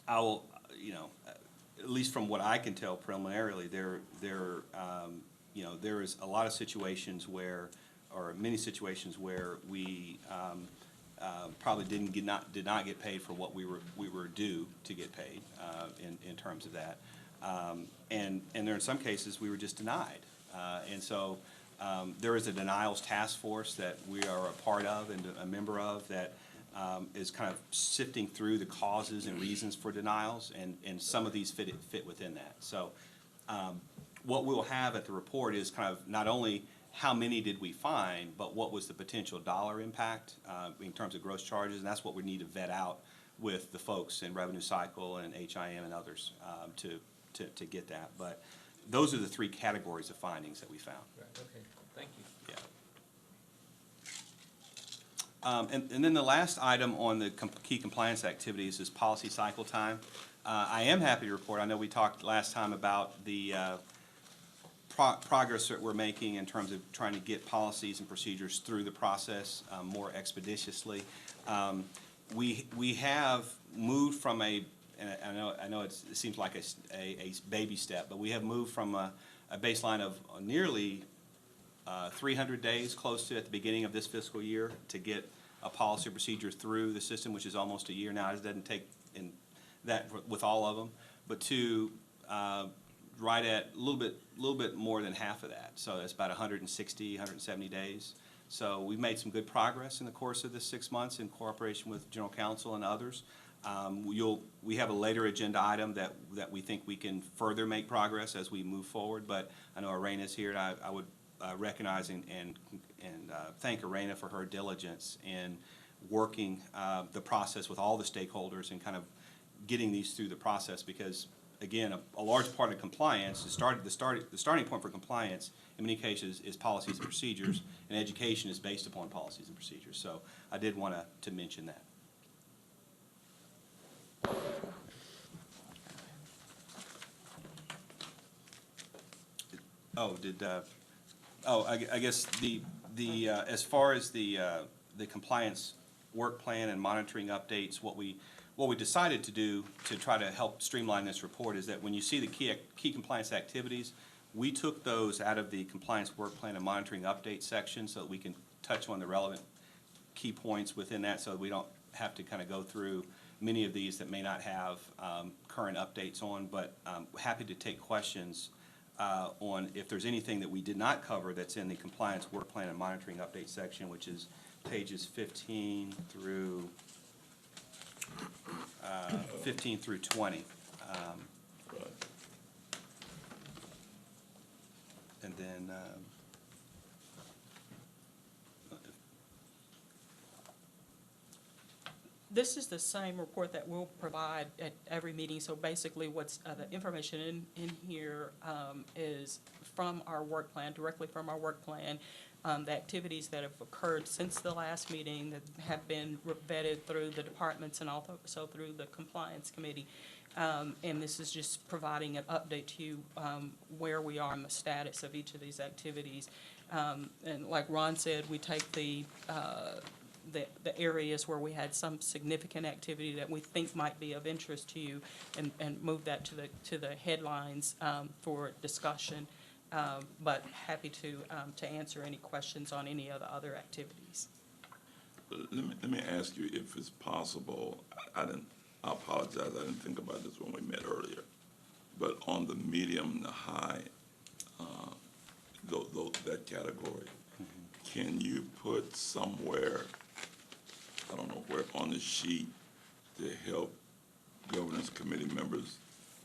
I will, you know, at least from what I can tell preliminarily, you know, there is a lot of situations where, or many situations where we probably did not get paid for what we were due to get paid in terms of that. And there are some cases we were just denied. And so there is a denials task force that we are a part of and a member of that is kind of sifting through the causes and reasons for denials, and some of these fit within that. So what we'll have at the report is kind of not only how many did we find, but what was the potential dollar impact in terms of gross charges, and that's what we need to vet out with the folks in revenue cycle and HIM and others to get that. But those are the 3 categories of findings that we found. Right, okay, thank you. Yeah. And then the last item on the key compliance activities is policy cycle time. I am happy to report, I know we talked last time about the progress that we're making in terms of trying to get policies and procedures through the process more expeditiously. We have moved from and I know it seems like a baby step, but we have moved from a baseline of nearly 300 days, close to at the beginning of this fiscal year, to get a policy or procedure through the system, which is almost a year now. It doesn't take in that with all of them, but to right at a little bit more than half of that. So that's about 160, 170 days. So we've made some good progress in the course of this 6 months in cooperation with General Counsel and others. We have a later agenda item that we think we can further make progress as we move forward, but I know Arena's here, and I would recognize and thank Arena for her diligence in working the process with all the stakeholders and kind of getting these through the process, because again, a large part of compliance, the starting point for compliance in many cases is policies and procedures, and education is based upon policies and procedures. So I did want to mention that. Oh, I guess as far as the compliance work plan and monitoring updates, what we decided to do to try to help streamline this report is that when you see the key compliance activities, we took those out of the compliance work plan and monitoring update section so that we can touch on the relevant key points within that, so that we don't have to kind of go through many of these that may not have current updates on, but happy to take questions on if there's anything that we did not cover that's in the compliance work plan and monitoring update section, which is pages 15 through 20. Right. And then, This is the same report that we'll provide at every meeting, so basically what's, the information in here is from our work plan, directly from our work plan, the activities that have occurred since the last meeting that have been vetted through the departments and also through the compliance committee. And this is just providing an update to you where we are in the status of each of these activities. And like Ron said, we take the areas where we had some significant activity that we think might be of interest to you and move that to the headlines for discussion. But happy to answer any questions on any of the other activities. Let me ask you if it's possible, I apologize, I didn't think about this when we met earlier, but on the medium, the high, that category, can you put somewhere, I don't know where, on the sheet to help governance committee members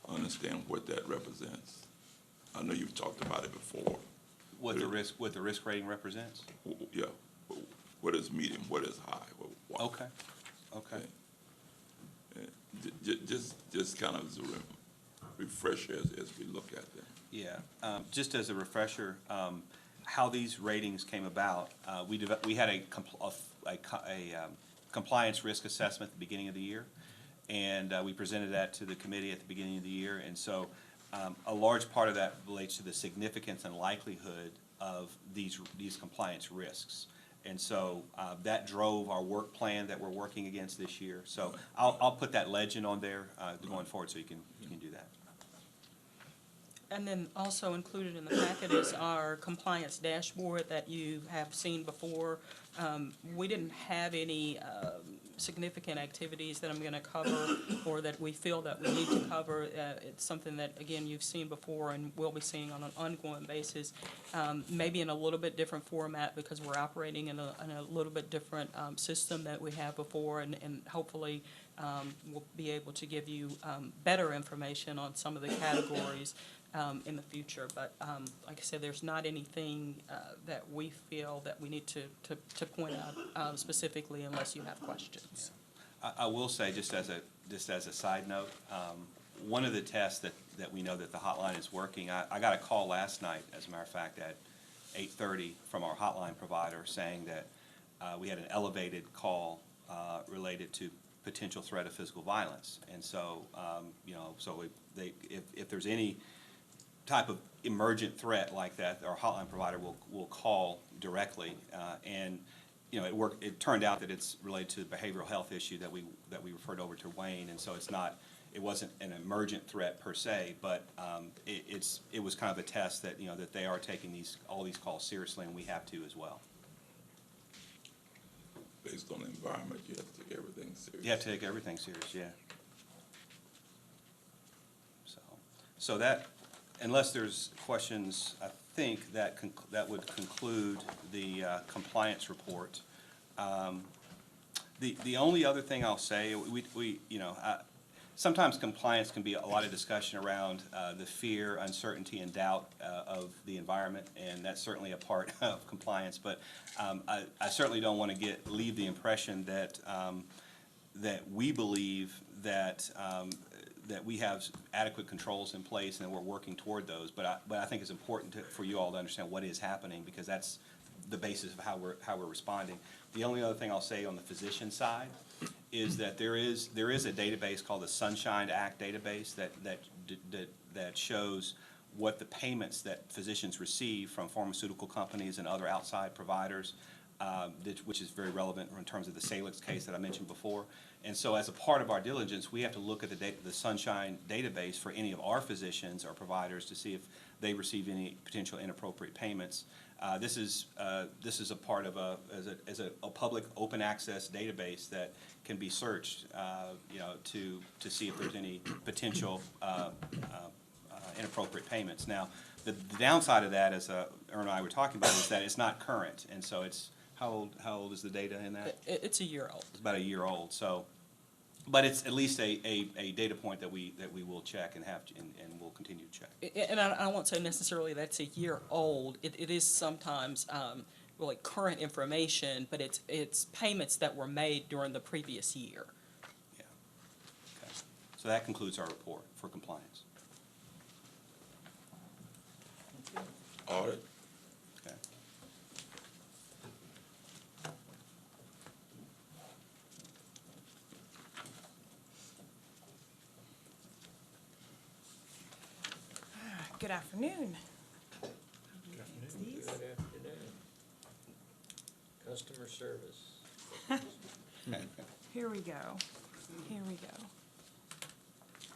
understand what that represents? I know you've talked about it before. what the risk rating represents? Yeah, what is medium, what is high? Okay, okay. Just kind of as a refresher as we look at them. Yeah, just as a refresher, how these ratings came about, we had a compliance risk assessment at the beginning of the year, and we presented that to the committee at the beginning of the year, and so a large part of that relates to the significance and likelihood of these compliance risks. And so that drove our work plan that we're working against this year. So I'll put that legend on there going forward, so you can do that. And then also included in the packet is our compliance dashboard that you have seen before. We didn't have any significant activities that I'm going to cover or that we feel that we need to cover. It's something that, again, you've seen before and will be seeing on an ongoing basis, maybe in a little bit different format because we're operating in a little bit different system that we have before, and hopefully we'll be able to give you better information on some of the categories in the future. But like I said, there's not anything that we feel that we need to point out specifically unless you have questions. Yeah. I will say, just as a side note, one of the tests that we know that the hotline is working, I got a call last night, as a matter of fact, at 8:30 from our hotline provider saying that we had an elevated call related to potential threat of physical violence. And so, if there's any type of emergent threat like that, our hotline provider will call directly, and it turned out that it's related to the behavioral health issue that we referred over to Wayne, and so it wasn't an emergent threat per se, but it was kind of a test that that they are taking all these calls seriously, and we have to as well. Based on the environment, you have to take everything serious. You have to take everything serious, yeah. So that, unless there's questions, I think that would conclude the compliance report. The only other thing I'll say, sometimes compliance can be a lot of discussion around the fear, uncertainty, and doubt of the environment, and that's certainly a part of compliance. But I certainly don't want to leave the impression that we believe that we have adequate controls in place and that we're working toward those. But I think it's important for you all to understand what is happening, because that's the basis of how we're responding. The only other thing I'll say on the physician side is that there is a database called the Sunshine Act database that shows what the payments that physicians receive from pharmaceutical companies and other outside providers, which is very relevant in terms of the Salix case that I mentioned before. And so as a part of our diligence, we have to look at the Sunshine database for any of our physicians or providers to see if they receive any potential inappropriate payments. This is a part of a public open access database that can be searched, to see if there's any potential inappropriate payments. Now, the downside of that, as Ern and I were talking about, is that it's not current, and so it's how old is the data in that? It's a year old. It's about a year old. So, but it's at least a data point that we will check and and will continue to check. And I won't say necessarily that's a year old. It is sometimes really current information, but it's payments that were made during the previous year. Yeah. Okay. So that concludes our report for compliance. Audit, Okay. Good afternoon. Good afternoon. Customer service. Here we go. Here we go.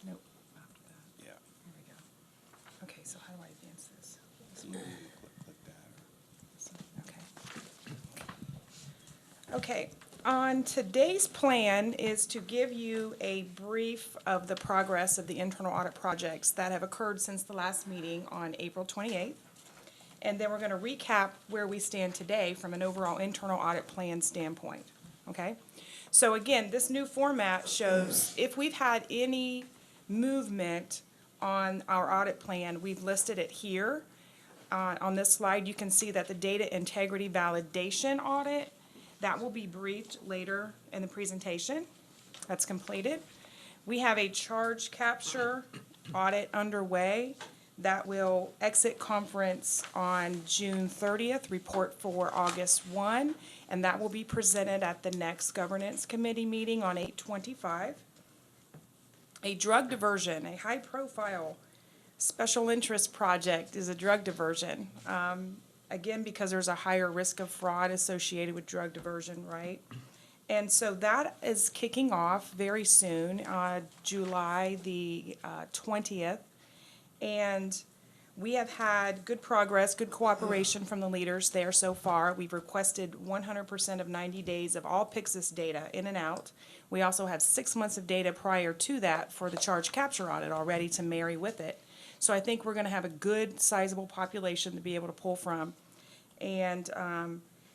Nope, after that. Yeah. Here we go. Okay, so how do I advance this? Click that. Okay. Okay, on today's plan is to give you a brief of the progress of the internal audit projects that have occurred since the last meeting on April 28th. And then we're going to recap where we stand today from an overall internal audit plan standpoint, okay? So again, this new format shows if we've had any movement on our audit plan, we've listed it here. On this slide, you can see that the data integrity validation audit, that will be briefed later in the presentation. That's completed. We have a charge capture audit underway that will exit conference on June 30th, report for August 1, and that will be presented at the next governance committee meeting on 8/25. A drug diversion, a high-profile special interest project is a drug diversion. Again, because there's a higher risk of fraud associated with drug diversion, right? And so that is kicking off very soon, July the 20th. And we have had good progress, good cooperation from the leaders there so far. We've requested 100% of 90 days of all Pyxis data in and out. We also have 6 months of data prior to that for the charge capture audit already to marry with it. So I think we're going to have a good sizable population to be able to pull from and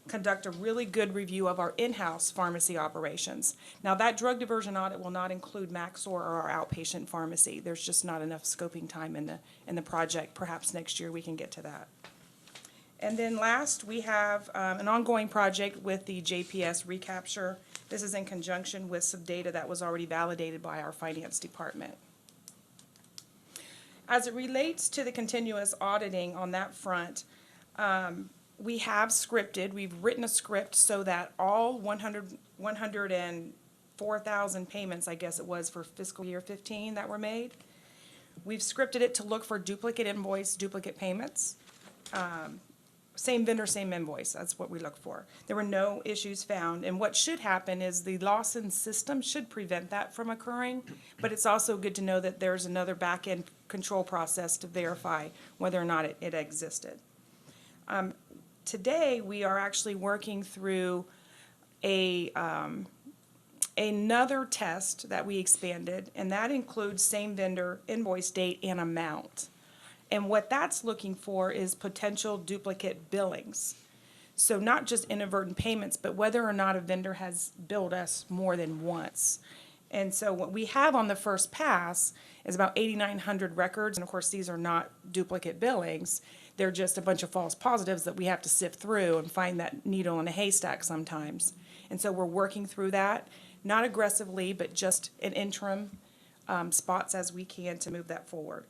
conduct a really good review of our in-house pharmacy operations. Now, that drug diversion audit will not include Maxor or our outpatient pharmacy. There's just not enough scoping time in the project. Perhaps next year we can get to that. And then last, we have an ongoing project with the JPS recapture. This is in conjunction with some data that was already validated by our finance department. As it relates to the continuous auditing on that front, we have we've written a script so that all 104,000 payments, I guess it was, for fiscal year 15 that were made. We've scripted it to look for duplicate invoice, duplicate payments. Same vendor, same invoice, that's what we look for. There were no issues found, and what should happen is the Lawson system should prevent that from occurring, but it's also good to know that there's another back-end control process to verify whether or not it existed. Today, we are actually working through another test that we expanded, and that includes same vendor, invoice date, and amount. And what that's looking for is potential duplicate billings. So not just inadvertent payments, but whether or not a vendor has billed us more than once. And so what we have on the first pass is about 8,900 records, and of course, these are not duplicate billings. They're just a bunch of false positives that we have to sift through and find that needle in a haystack sometimes. And so we're working through that, not aggressively, but just in interim spots as we can to move that forward.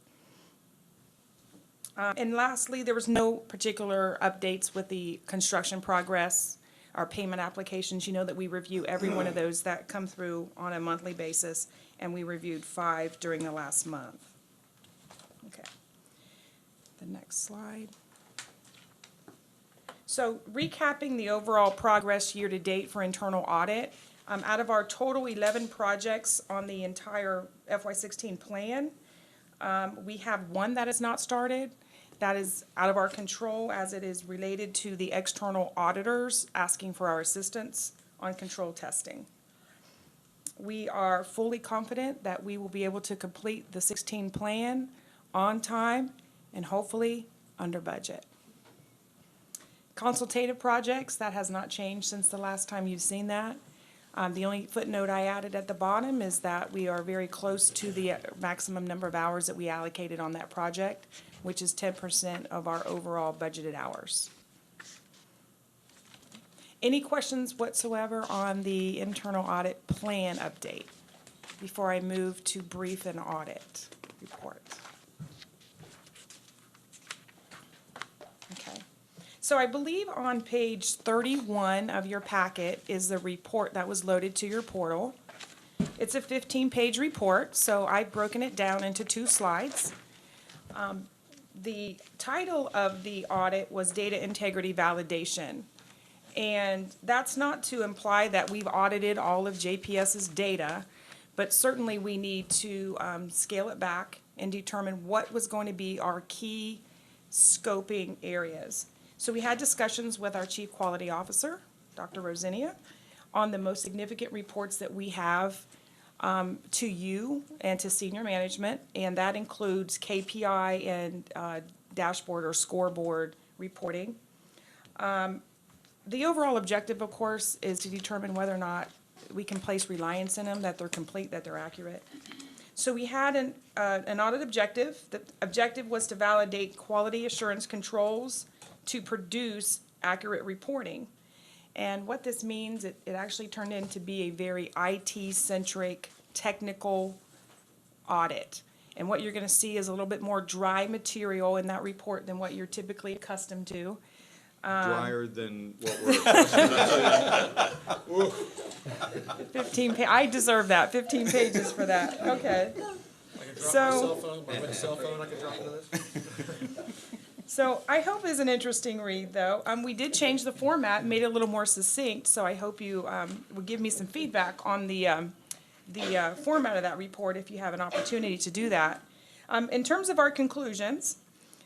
And lastly, there was no particular updates with the construction progress, our payment applications. You know that we review every one of those that come through on a monthly basis, and we reviewed 5 during the last month. Okay. the next slide. So recapping the overall progress year-to-date for internal audit, out of our total 11 projects on the entire FY16 plan, we have one that is not started. That is out of our control as it is related to the external auditors asking for our assistance on control testing. We are fully confident that we will be able to complete the 16 plan on time and hopefully under budget. Consultative projects, that has not changed since the last time you've seen that. The only footnote I added at the bottom is that we are very close to the maximum number of hours that we allocated on that project, which is 10% of our overall budgeted hours. Any questions whatsoever on the internal audit plan update before I move to brief and audit report? Okay. So I believe on page 31 of your packet is the report that was loaded to your portal. It's a 15-page report, so I've broken it down into 2 slides. The title of the audit was Data Integrity Validation. And that's not to imply that we've audited all of JPS's data, but certainly we need to scale it back and determine what was going to be our key scoping areas. So we had discussions with our Chief Quality Officer, Dr. Rosinia, on the most significant reports that we have to you and to senior management, and that includes KPI and dashboard or scoreboard reporting. The overall objective, of course, is to determine whether or not we can place reliance in them, that they're complete, that they're accurate. So we had an audit objective. The objective was to validate quality assurance controls to produce accurate reporting. And what this means, it actually turned into be a very IT-centric, technical audit. And what you're going to see is a little bit more dry material in that report than what you're typically accustomed to. Drier than what we're accustomed to. I deserve that, 15 pages for that, okay. I can drop my So- cell phone, my cell phone, I can drop into this. So I hope it's an interesting read, though. We did change the format, made it a little more succinct, so I hope you will give me some feedback on the format of that report if you have an opportunity to do that. In terms of our conclusions,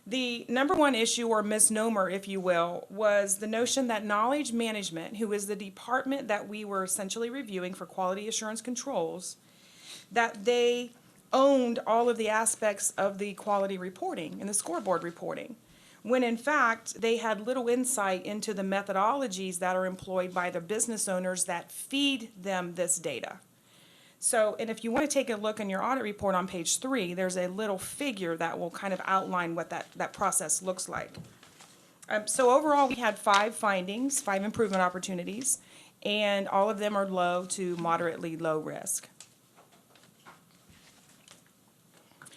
the number one issue, or misnomer, if you will, was the notion that knowledge management, who is the department that we were essentially reviewing for quality assurance controls, that they owned all of the aspects of the quality reporting and the scoreboard reporting, when in fact they had little insight into the methodologies that are employed by the business owners that feed them this data. So, and if you want to take a look in your audit report on page 3, there's a little figure that will kind of outline what that process looks like. So overall, we had 5 findings, 5 improvement opportunities, and all of them are low to moderately low risk.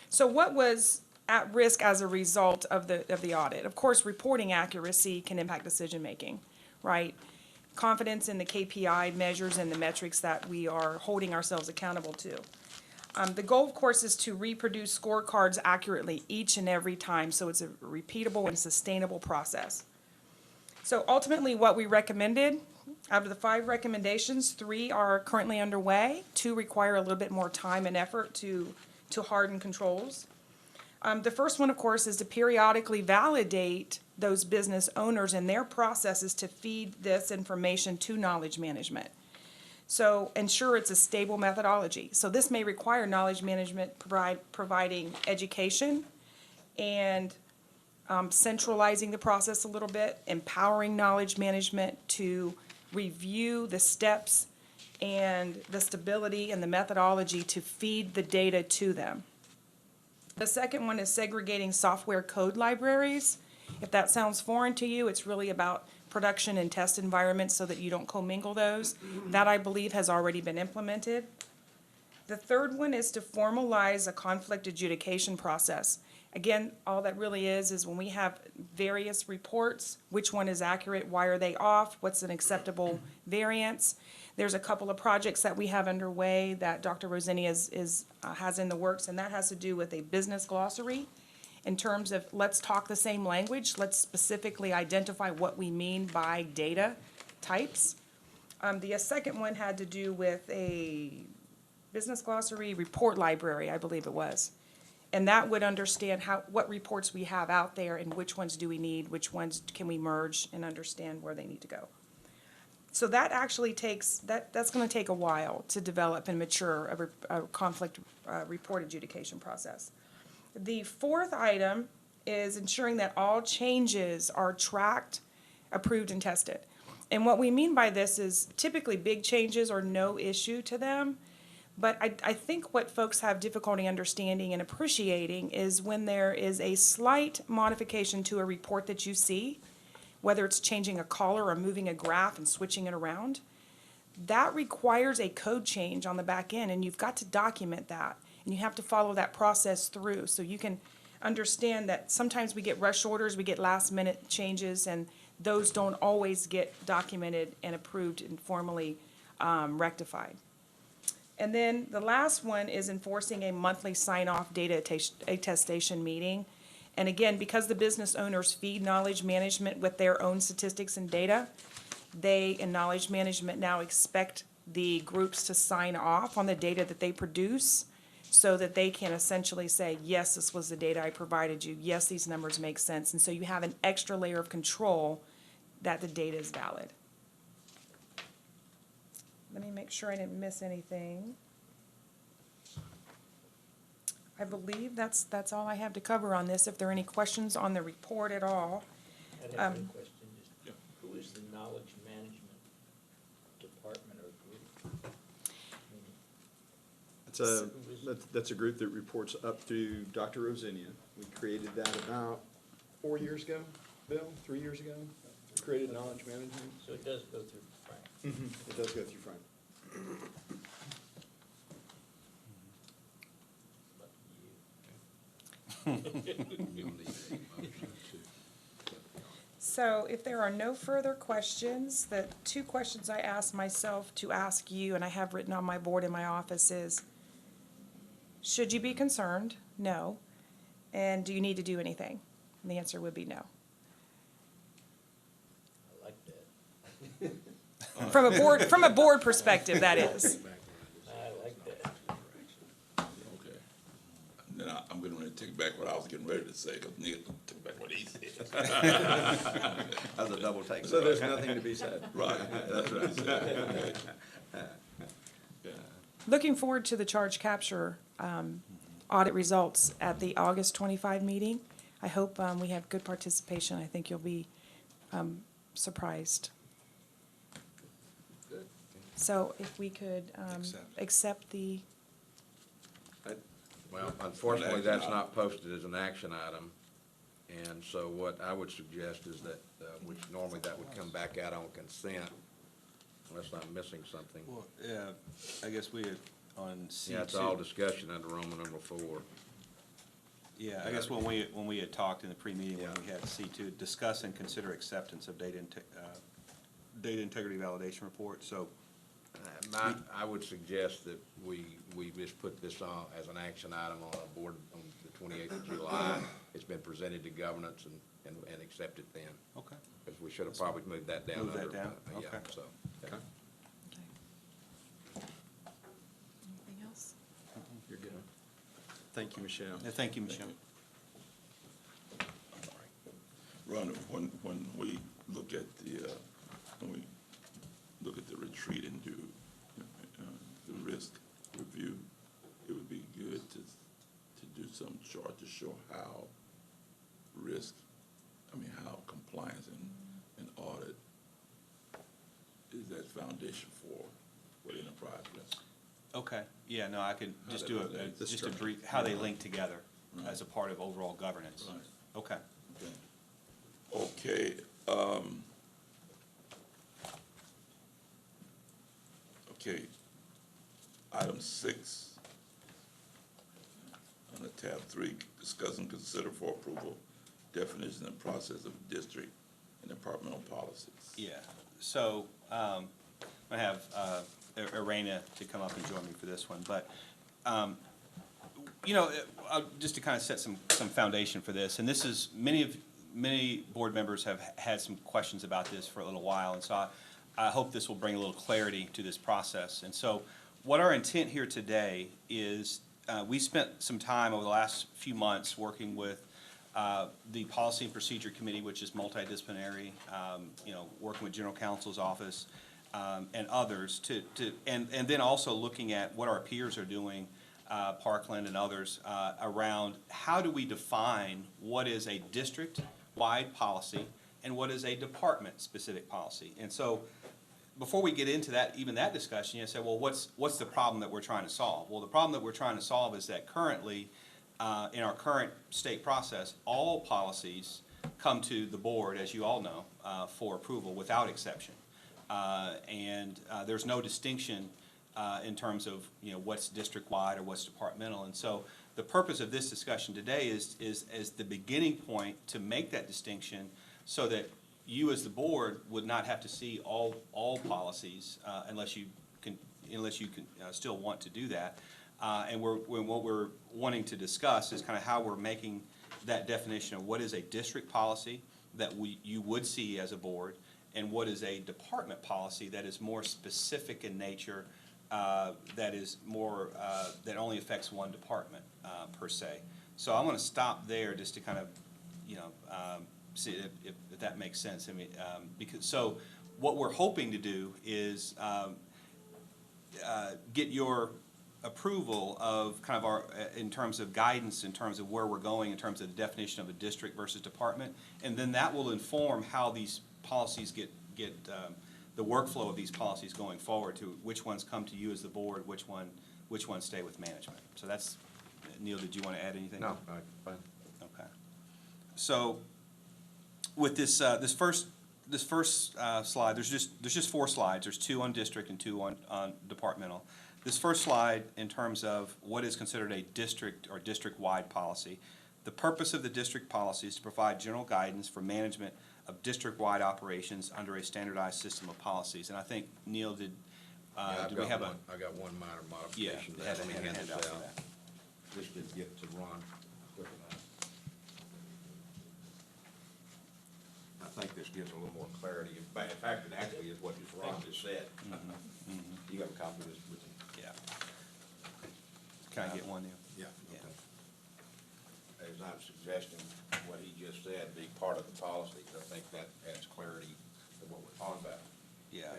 So what was at risk as a result of the audit? Of course, reporting accuracy can impact decision-making, right? Confidence in the KPI measures and the metrics that we are holding ourselves accountable to. The goal, of course, is to reproduce scorecards accurately each and every time, so it's a repeatable and sustainable process. So ultimately, what we recommended, out of the 5 recommendations, 3 are currently underway. 2 require a little bit more time and effort to harden controls. The first one, of course, is to periodically validate those business owners and their processes to feed this information to knowledge management. So ensure it's a stable methodology. So this may require knowledge management providing education and centralizing the process a little bit, empowering knowledge management to review the steps and the stability and the methodology to feed the data to them. The second one is segregating software code libraries. If that sounds foreign to you, it's really about production and test environments so that you don't commingle those. That, I believe, has already been implemented. The third one is to formalize a conflict adjudication process. Again, all that really is when we have various reports, which one is accurate, why are they off, what's an acceptable variance. There's a couple of projects that we have underway that Dr. Rosini has in the works, and that has to do with a business glossary in terms of, let's talk the same language, let's specifically identify what we mean by data types. The second one had to do with a business glossary report library, I believe it was. And that would understand what reports we have out there and which ones do we need, which ones can we merge and understand where they need to go. So that actually that's gonna take a while to develop and mature a conflict report adjudication process. The fourth item is ensuring that all changes are tracked, approved, and tested. And what we mean by this is typically big changes are no issue to them. But I think what folks have difficulty understanding and appreciating is when there is a slight modification to a report that you see, whether it's changing a color or moving a graph and switching it around, that requires a code change on the back end, and you've got to document that. And you have to follow that process through so you can understand that sometimes we get rush orders, we get last minute changes, and those don't always get documented and approved and formally rectified. And then the last one is enforcing a monthly sign-off data attestation meeting. And again, because the business owners feed knowledge management with their own statistics and data, they in knowledge management now expect the groups to sign off on the data that they produce so that they can essentially say, yes, this was the data I provided you. Yes, these numbers make sense. And so you have an extra layer of control that the data is valid. Let me make sure I didn't miss anything. I believe that's all I have to cover on this. If there are any questions on the report at all. I have a question, just, who is the knowledge management department or group? That's a group that reports up through Dr. Rosinia. We created that about 4 years ago, Bill, 3 years ago. We created knowledge management. So it does go through Frank. It does go through Frank. So if there are no further questions, the two questions I asked myself to ask you, and I have written on my board in my office is, should you be concerned? No. And do you need to do anything? And the answer would be no. I like that. From a board perspective, that is. I like that. Okay. And then I'm getting ready to take back what I was getting ready to say, because Neil took back what he said. That's a double take. So there's nothing to be said. Right, that's what I said. Okay. Yeah. Looking forward to the charge capture audit results at the August 25 meeting. I hope we have good participation. I think you'll be surprised. Good. So if we could accept the, Well, unfortunately, that's not posted as an action item. And so what I would suggest is that, which normally that would come back out on consent, unless I'm missing something. Well, yeah, I guess we had on C2. Yeah, it's all discussion under Roman number 4. Yeah, I guess when we had talked in the pre-meeting, when Yeah. we had C2, discuss and consider acceptance of data integrity validation report, so. I would suggest that we just put this on as an action item on a board on the 28th of July. It's been presented to governance and accepted then, Okay. because we should have probably moved that down. Moved that under, down? Yeah, Okay. so. Okay. anything else? You're good. Thank you, Michelle. Yeah, thank you, Michelle. Ron, when we look at the retreat and do the risk review, it would be good to do some chart to show how how compliance and audit is that foundation for enterprise risk. Okay, yeah, no, I could just do the just a structure. brief, how they link together as a part of overall governance. Right. Okay. Okay, okay, item 6, under tab 3, discuss and consider for approval definition and process of district and departmental policies. Yeah, so, I have, Irena to come up and join me for this one, but, you know, just to kind of set some foundation for this, and this is, many board members have had some questions about this for a little while, and so I hope this will bring a little clarity to this process. And so what our intent here today is, we spent some time over the last few months working with the Policy and Procedure Committee, which is multidisciplinary, you know, working with General Counsel's office, and others and then also looking at what our peers are doing, Parkland and others, around how do we define what is a district-wide policy and what is a department-specific policy. And so before we get into that, even that discussion, you say, well, what's the problem that we're trying to solve? Well, the problem that we're trying to solve is that currently, in our current state process, all policies come to the board, as you all know, for approval without exception. And there's no distinction in terms of, you know, what's district-wide or what's departmental. And so the purpose of this discussion today is the beginning point to make that distinction so that you as the board would not have to see all policies unless you can still want to do that. And what we're wanting to discuss is kind of how we're making that definition of what is a district policy that you would see as a board, and what is a department policy that is more specific in nature, that is more, that only affects one department per se. So I'm going to stop there just to kind of, you know, see if that makes sense. I mean, so what we're hoping to do is get your approval of kind of our, in terms of guidance, in terms of where we're going, in terms of the definition of a district versus department, and then that will inform how these policies get the workflow of these policies going forward, to which ones come to you as the board, which ones stay with management. So that's, Neil, did you want to add anything? No, fine. Okay. So with this first slide, there's just 4 slides. There's 2 on district and 2 on departmental. This first slide, in terms of what is considered a district or district-wide policy, the purpose of the district policy is to provide general guidance for management of district-wide operations under a standardized system of policies. And I think, Neil, did we have a? I got one minor Yeah, modification. had Let me a hand handout this for out. that. This did get to Ron quick enough. I think this gives a little more clarity. In fact, it actually is what Ron just said. You got a copy of this with you? Yeah. Can I get one, Neil? Yeah. Yeah. Okay. As I'm suggesting, what he just said be part of the policy, I think that adds clarity to what we're talking about. Yeah.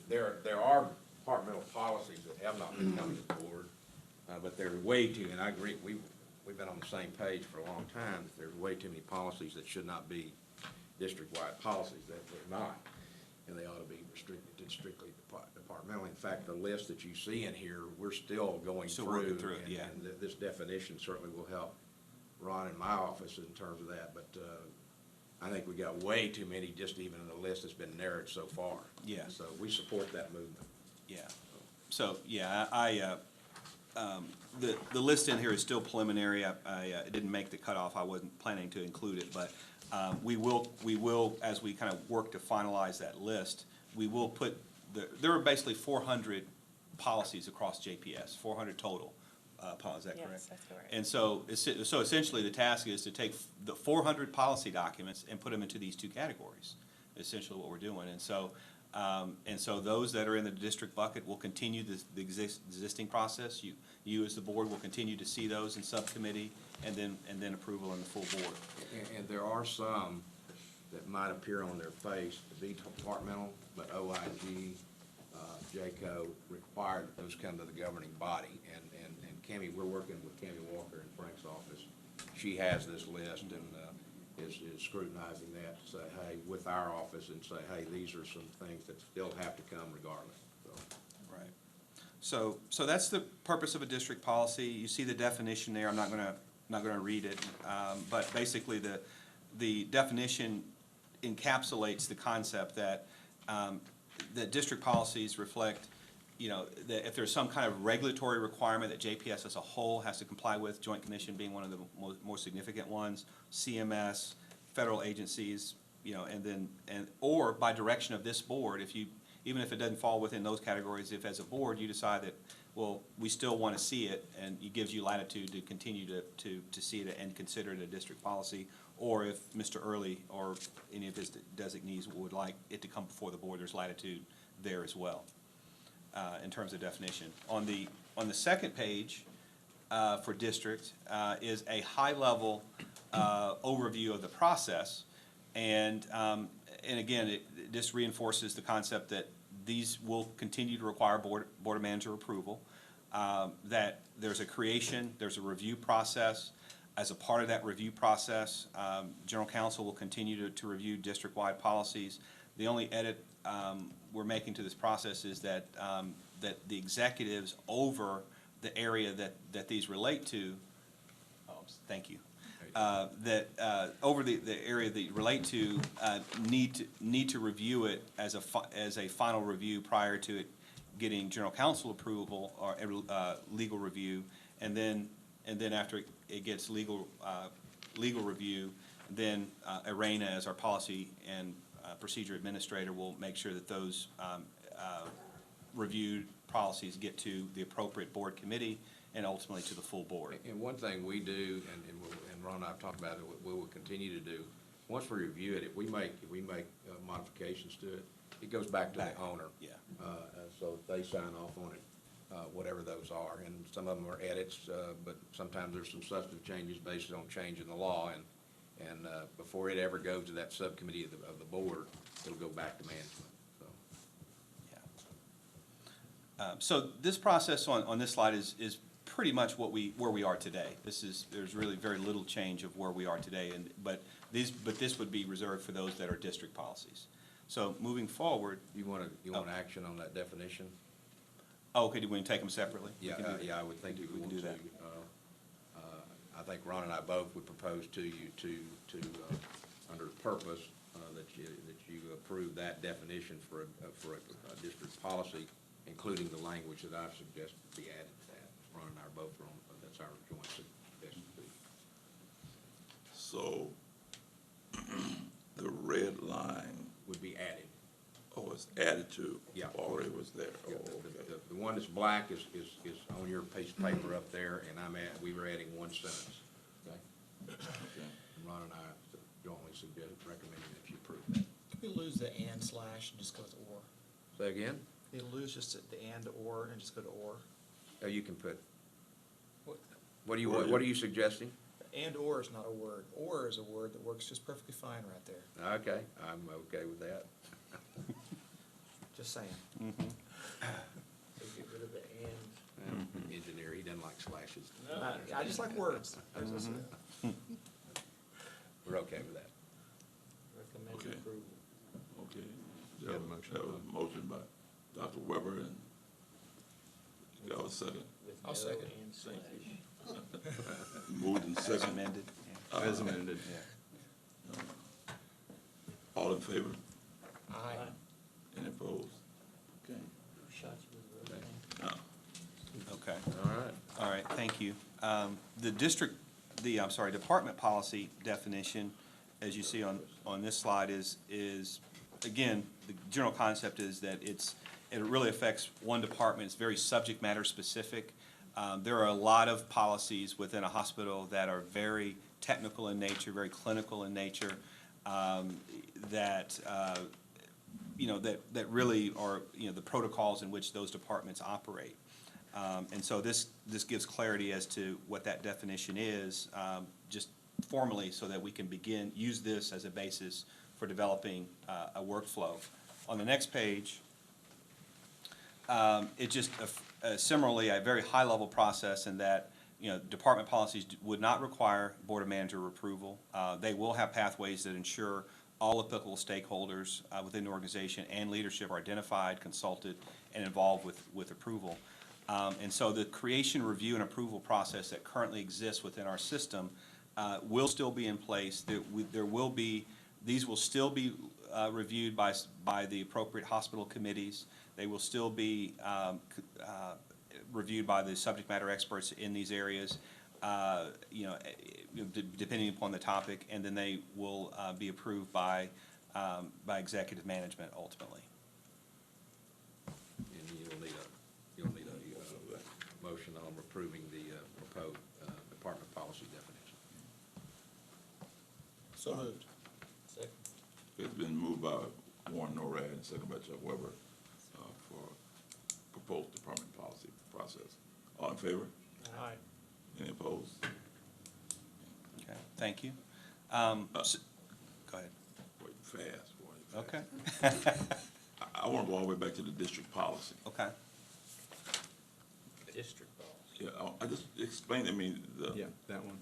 There are departmental policies that have not been coming to the board, but there are way too, and I agree, we've been on the same page for a long time, that there's way too many policies that should not be district-wide policies, that they're not, and they ought to be restricted to strictly departmental. In fact, the list that you see in here, we're still going Still working through, through it, yeah. and this definition certainly will help Ron in my office in terms of that, but I think we got way too many just even in the list that's been narrowed so far. Yeah. So we support that movement. Yeah. So, yeah, the list in here is still preliminary. It didn't make the cutoff. I wasn't planning to include it, but we will, as we kind of work to finalize that list, we will put, there are basically 400 policies across JPS, 400 total. Is that correct? Yes, that's correct. And so essentially the task is to take the 400 policy documents and put them into these 2 categories, essentially what we're doing. And so those that are in the district bucket will continue the existing process. You as the board will continue to see those in subcommittee and then approval in the full board. And there are some that might appear on their face to be departmental, but OIG, JCO required those come to the governing body. And Cammie, we're working with Cammie Walker in Frank's office. She has this list and is scrutinizing that to say, hey, with our office, and say, hey, these are some things that still have to come regardless. Right. So that's the purpose of a district policy. You see the definition there. I'm not gonna read it, but basically the definition encapsulates the concept that that district policies reflect, you know, that if there's some kind of regulatory requirement that JPS as a whole has to comply with, Joint Commission being one of the more significant ones, CMS, federal agencies, you know, or by direction of this board, even if it doesn't fall within those categories, if as a board you decide that, well, we still want to see it, and it gives you latitude to continue to see it and consider it a district policy, or if Mr. Early or any of his designees would like it to come before the board, there's latitude there as well, in terms of definition. On the second page, for district, is a high-level overview of the process. And again, this reinforces the concept that these will continue to require board of manager approval, that there's a review process. As a part of that review process, general counsel will continue to review district-wide policies. The only edit we're making to this process is that the executives over the area that these relate to, thank you, over the area that you relate to, need to review it as a final review prior to it getting general counsel approval or legal review, and then after it gets legal review, then Arena, as our policy and procedure administrator, will make sure that those reviewed policies get to the appropriate board committee and ultimately to the full board. And one thing we do, and Ron and I have talked about it, we will continue to do, once we review it, if we make modifications to it, it goes back to the owner. Yeah. So they sign off on it, whatever those are. And some of them are edits, but sometimes there's some substantive changes based on change in the law. And before it ever goes to that subcommittee of the board, it'll go back to management. So this process on this slide is pretty much where we are today. There's really very little change of where we are today, but this would be reserved for those that are district policies. So moving forward. You want action on that definition? Oh, okay, do we take them separately? Yeah, I would think we can do that. I think Ron and I both would propose to you to under purpose, that you approve that definition for a district policy, including the language that I've suggested be added to that. Ron and I are both wrong, but that's our joint suggestion. So the red line, Would be added. oh, it's added to, Yeah. already was there. Oh, Yeah, okay. the one that's black is on your piece of paper up there, and we were adding one sentence. Okay? Okay. And Ron and I jointly recommending that you approve that. Can we lose the and slash and just go to or? Say again? You lose just the and or and just go to or? Oh, you can put, What? what are you suggesting? And or is not a word. Or is a word that works just perfectly fine right there. Okay, I'm okay with that. Just saying. So get rid of the and. Engineer, he doesn't like slashes. I just like words. As I said. We're okay with that. Recommend Okay. approval. Okay. That was a motion by Dr. Weber, and you got a second. With I'll no second. and slash. Moved and As second. amended. As amended. All in favor? Aye. Any opposed? Okay. Shots with the Okay. road. Now, Okay. All right. All right, thank you. Department policy definition, as you see on this slide, is, again, the general concept is that it really affects one department. It's very subject matter specific. There are a lot of policies within a hospital that are very technical in nature, very clinical in nature, that really are, the protocols in which those departments operate. And so this gives clarity as to what that definition is, just formally, so that we can use this as a basis for developing a workflow. On the next page, it just similarly a very high-level process in that, department policies would not require board of manager approval. They will have pathways that ensure all applicable stakeholders within the organization and leadership are identified, consulted, and involved with approval. And so the creation, review, and approval process that currently exists within our system will still be in place. These will still be reviewed by the appropriate hospital committees. They will still be reviewed by the subject matter experts in these areas, depending upon the topic, and then they will be approved by executive management ultimately. on approving the proposed department policy definition. So moved. Second. It's been moved by Warren Norad and second by Chuck Weber for proposed department policy process. All in favor? Aye. Any opposed? Okay, thank you. Go ahead. Wait, fast, boy. Okay, I want to go all the way back to the district policy. okay. District policy. Yeah, I just explained, I mean, Yeah, that one.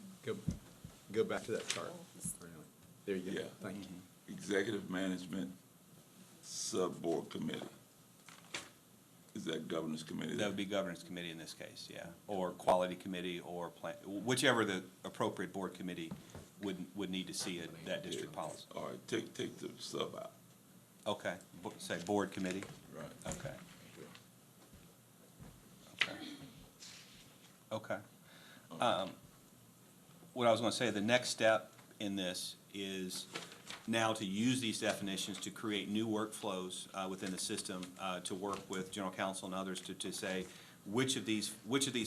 Go back to that chart. There you go. Yeah. Thank you. Executive Management Sub-Board Committee. Is that governance committee? That would be governance committee in this case, yeah, or quality committee, or plan, whichever the appropriate board committee would need to see it, that district policy. All right, take the sub out. Okay, say board committee, Right. okay. Okay. What I was gonna say, the next step in this is now to use these definitions to create new workflows within the system, to work with general counsel and others to say which of these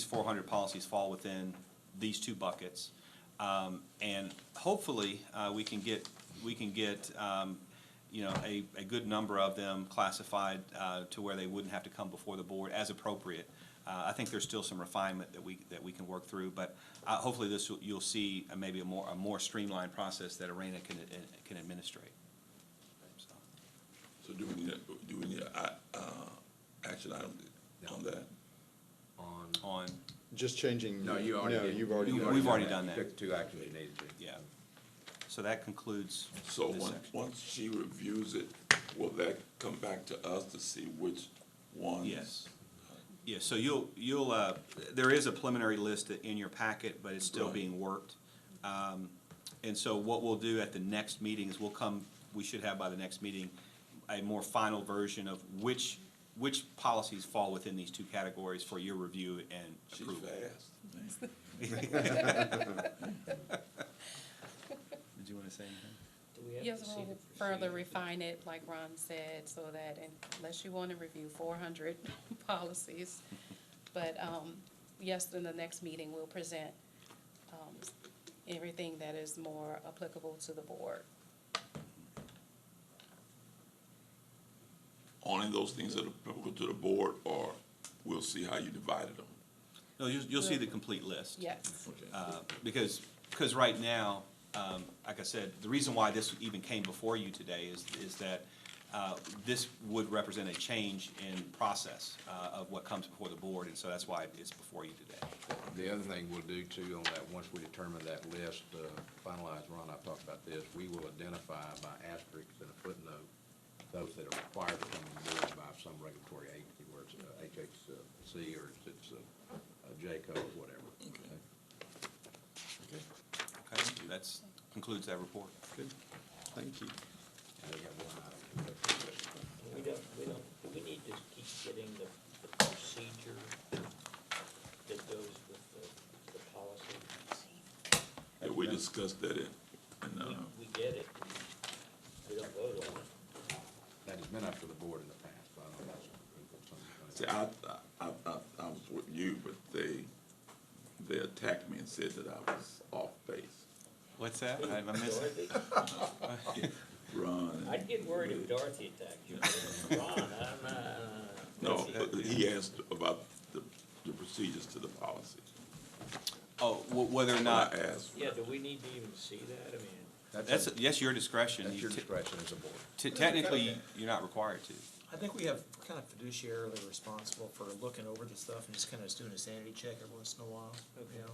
400 policies fall within these two buckets. And hopefully, we can get you know, a good number of them classified to where they wouldn't have to come before the board as appropriate. I think there's still some refinement that we can work through, but hopefully you'll see maybe a more streamlined process that Arena can administrate. So do we need action item on that? On, Just changing. No, you already did. You've already. We've already done that. You took the two actions you needed to. yeah. So that concludes So this section. once she reviews it, will that come back to us to see which ones? Yes. Yeah, so you'll, there is a preliminary list in your packet, but it's still Right. being worked. And so what we'll do at the next meeting is we should have by the next meeting, a more final version of which policies fall within these two categories for your review and She's approval. fast. Did you wanna say anything? Do we have Yes, to see we'll the further procedure? refine it, like Ron said, so that unless you want to review 400 policies. But, yes, in the next meeting, we'll present everything that is more applicable to the board. Only those things that are applicable to the board, or we'll see how you divided them? No, you'll see the complete list. Yes. Okay. Because right now, like I said, the reason why this even came before you today is that this would represent a change in process of what comes before the board, and so that's why it's before you today. The other thing we'll do too on that, once we determine that list, finalize, Ron, I've talked about this, we will identify by asterisks and a footnote those that are required to come on board by some regulatory agency, where it's HHC or it's JCO or whatever. Okay, that concludes that report. Good. Thank you. And we got one item. Do we need to keep getting the procedure that goes with the policy? Yeah, we discussed that We get it, we don't vote on it. That has been up to the board in the past, so I don't know if that's something. see, I was with you, but they attacked me and said that I was off base. What's that? I missed it. Dorothy? Ron. I'd get worried if Dorothy attacked you. Ron, No, but he asked about the procedures to the policy. Oh, whether or I not, asked. Yeah, do we need to even see that? I mean, that's your discretion. That's your You discretion as a board. Technically, you're not required to. I think we're kind of fiduciarily responsible for looking over the stuff and just kind of just doing a sanity check every once in a while, you know?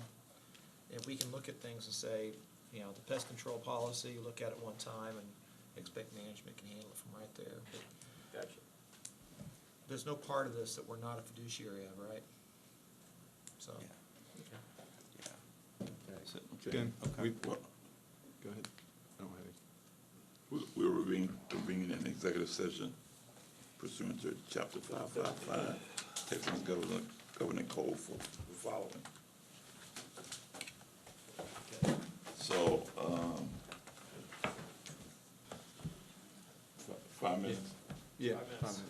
If we can look at things and say, you know, the pest control policy, you look at it one time and expect management can handle it from right there. But gotcha. there's no part of this that we're not a fiduciary of, right? So. Yeah. So- Again, Okay. Well, Go ahead. Go ahead. we were convening an executive session pursuant to chapter 555, Texas Governing Code for the following. So, 5 minutes? Yeah, 5 minutes.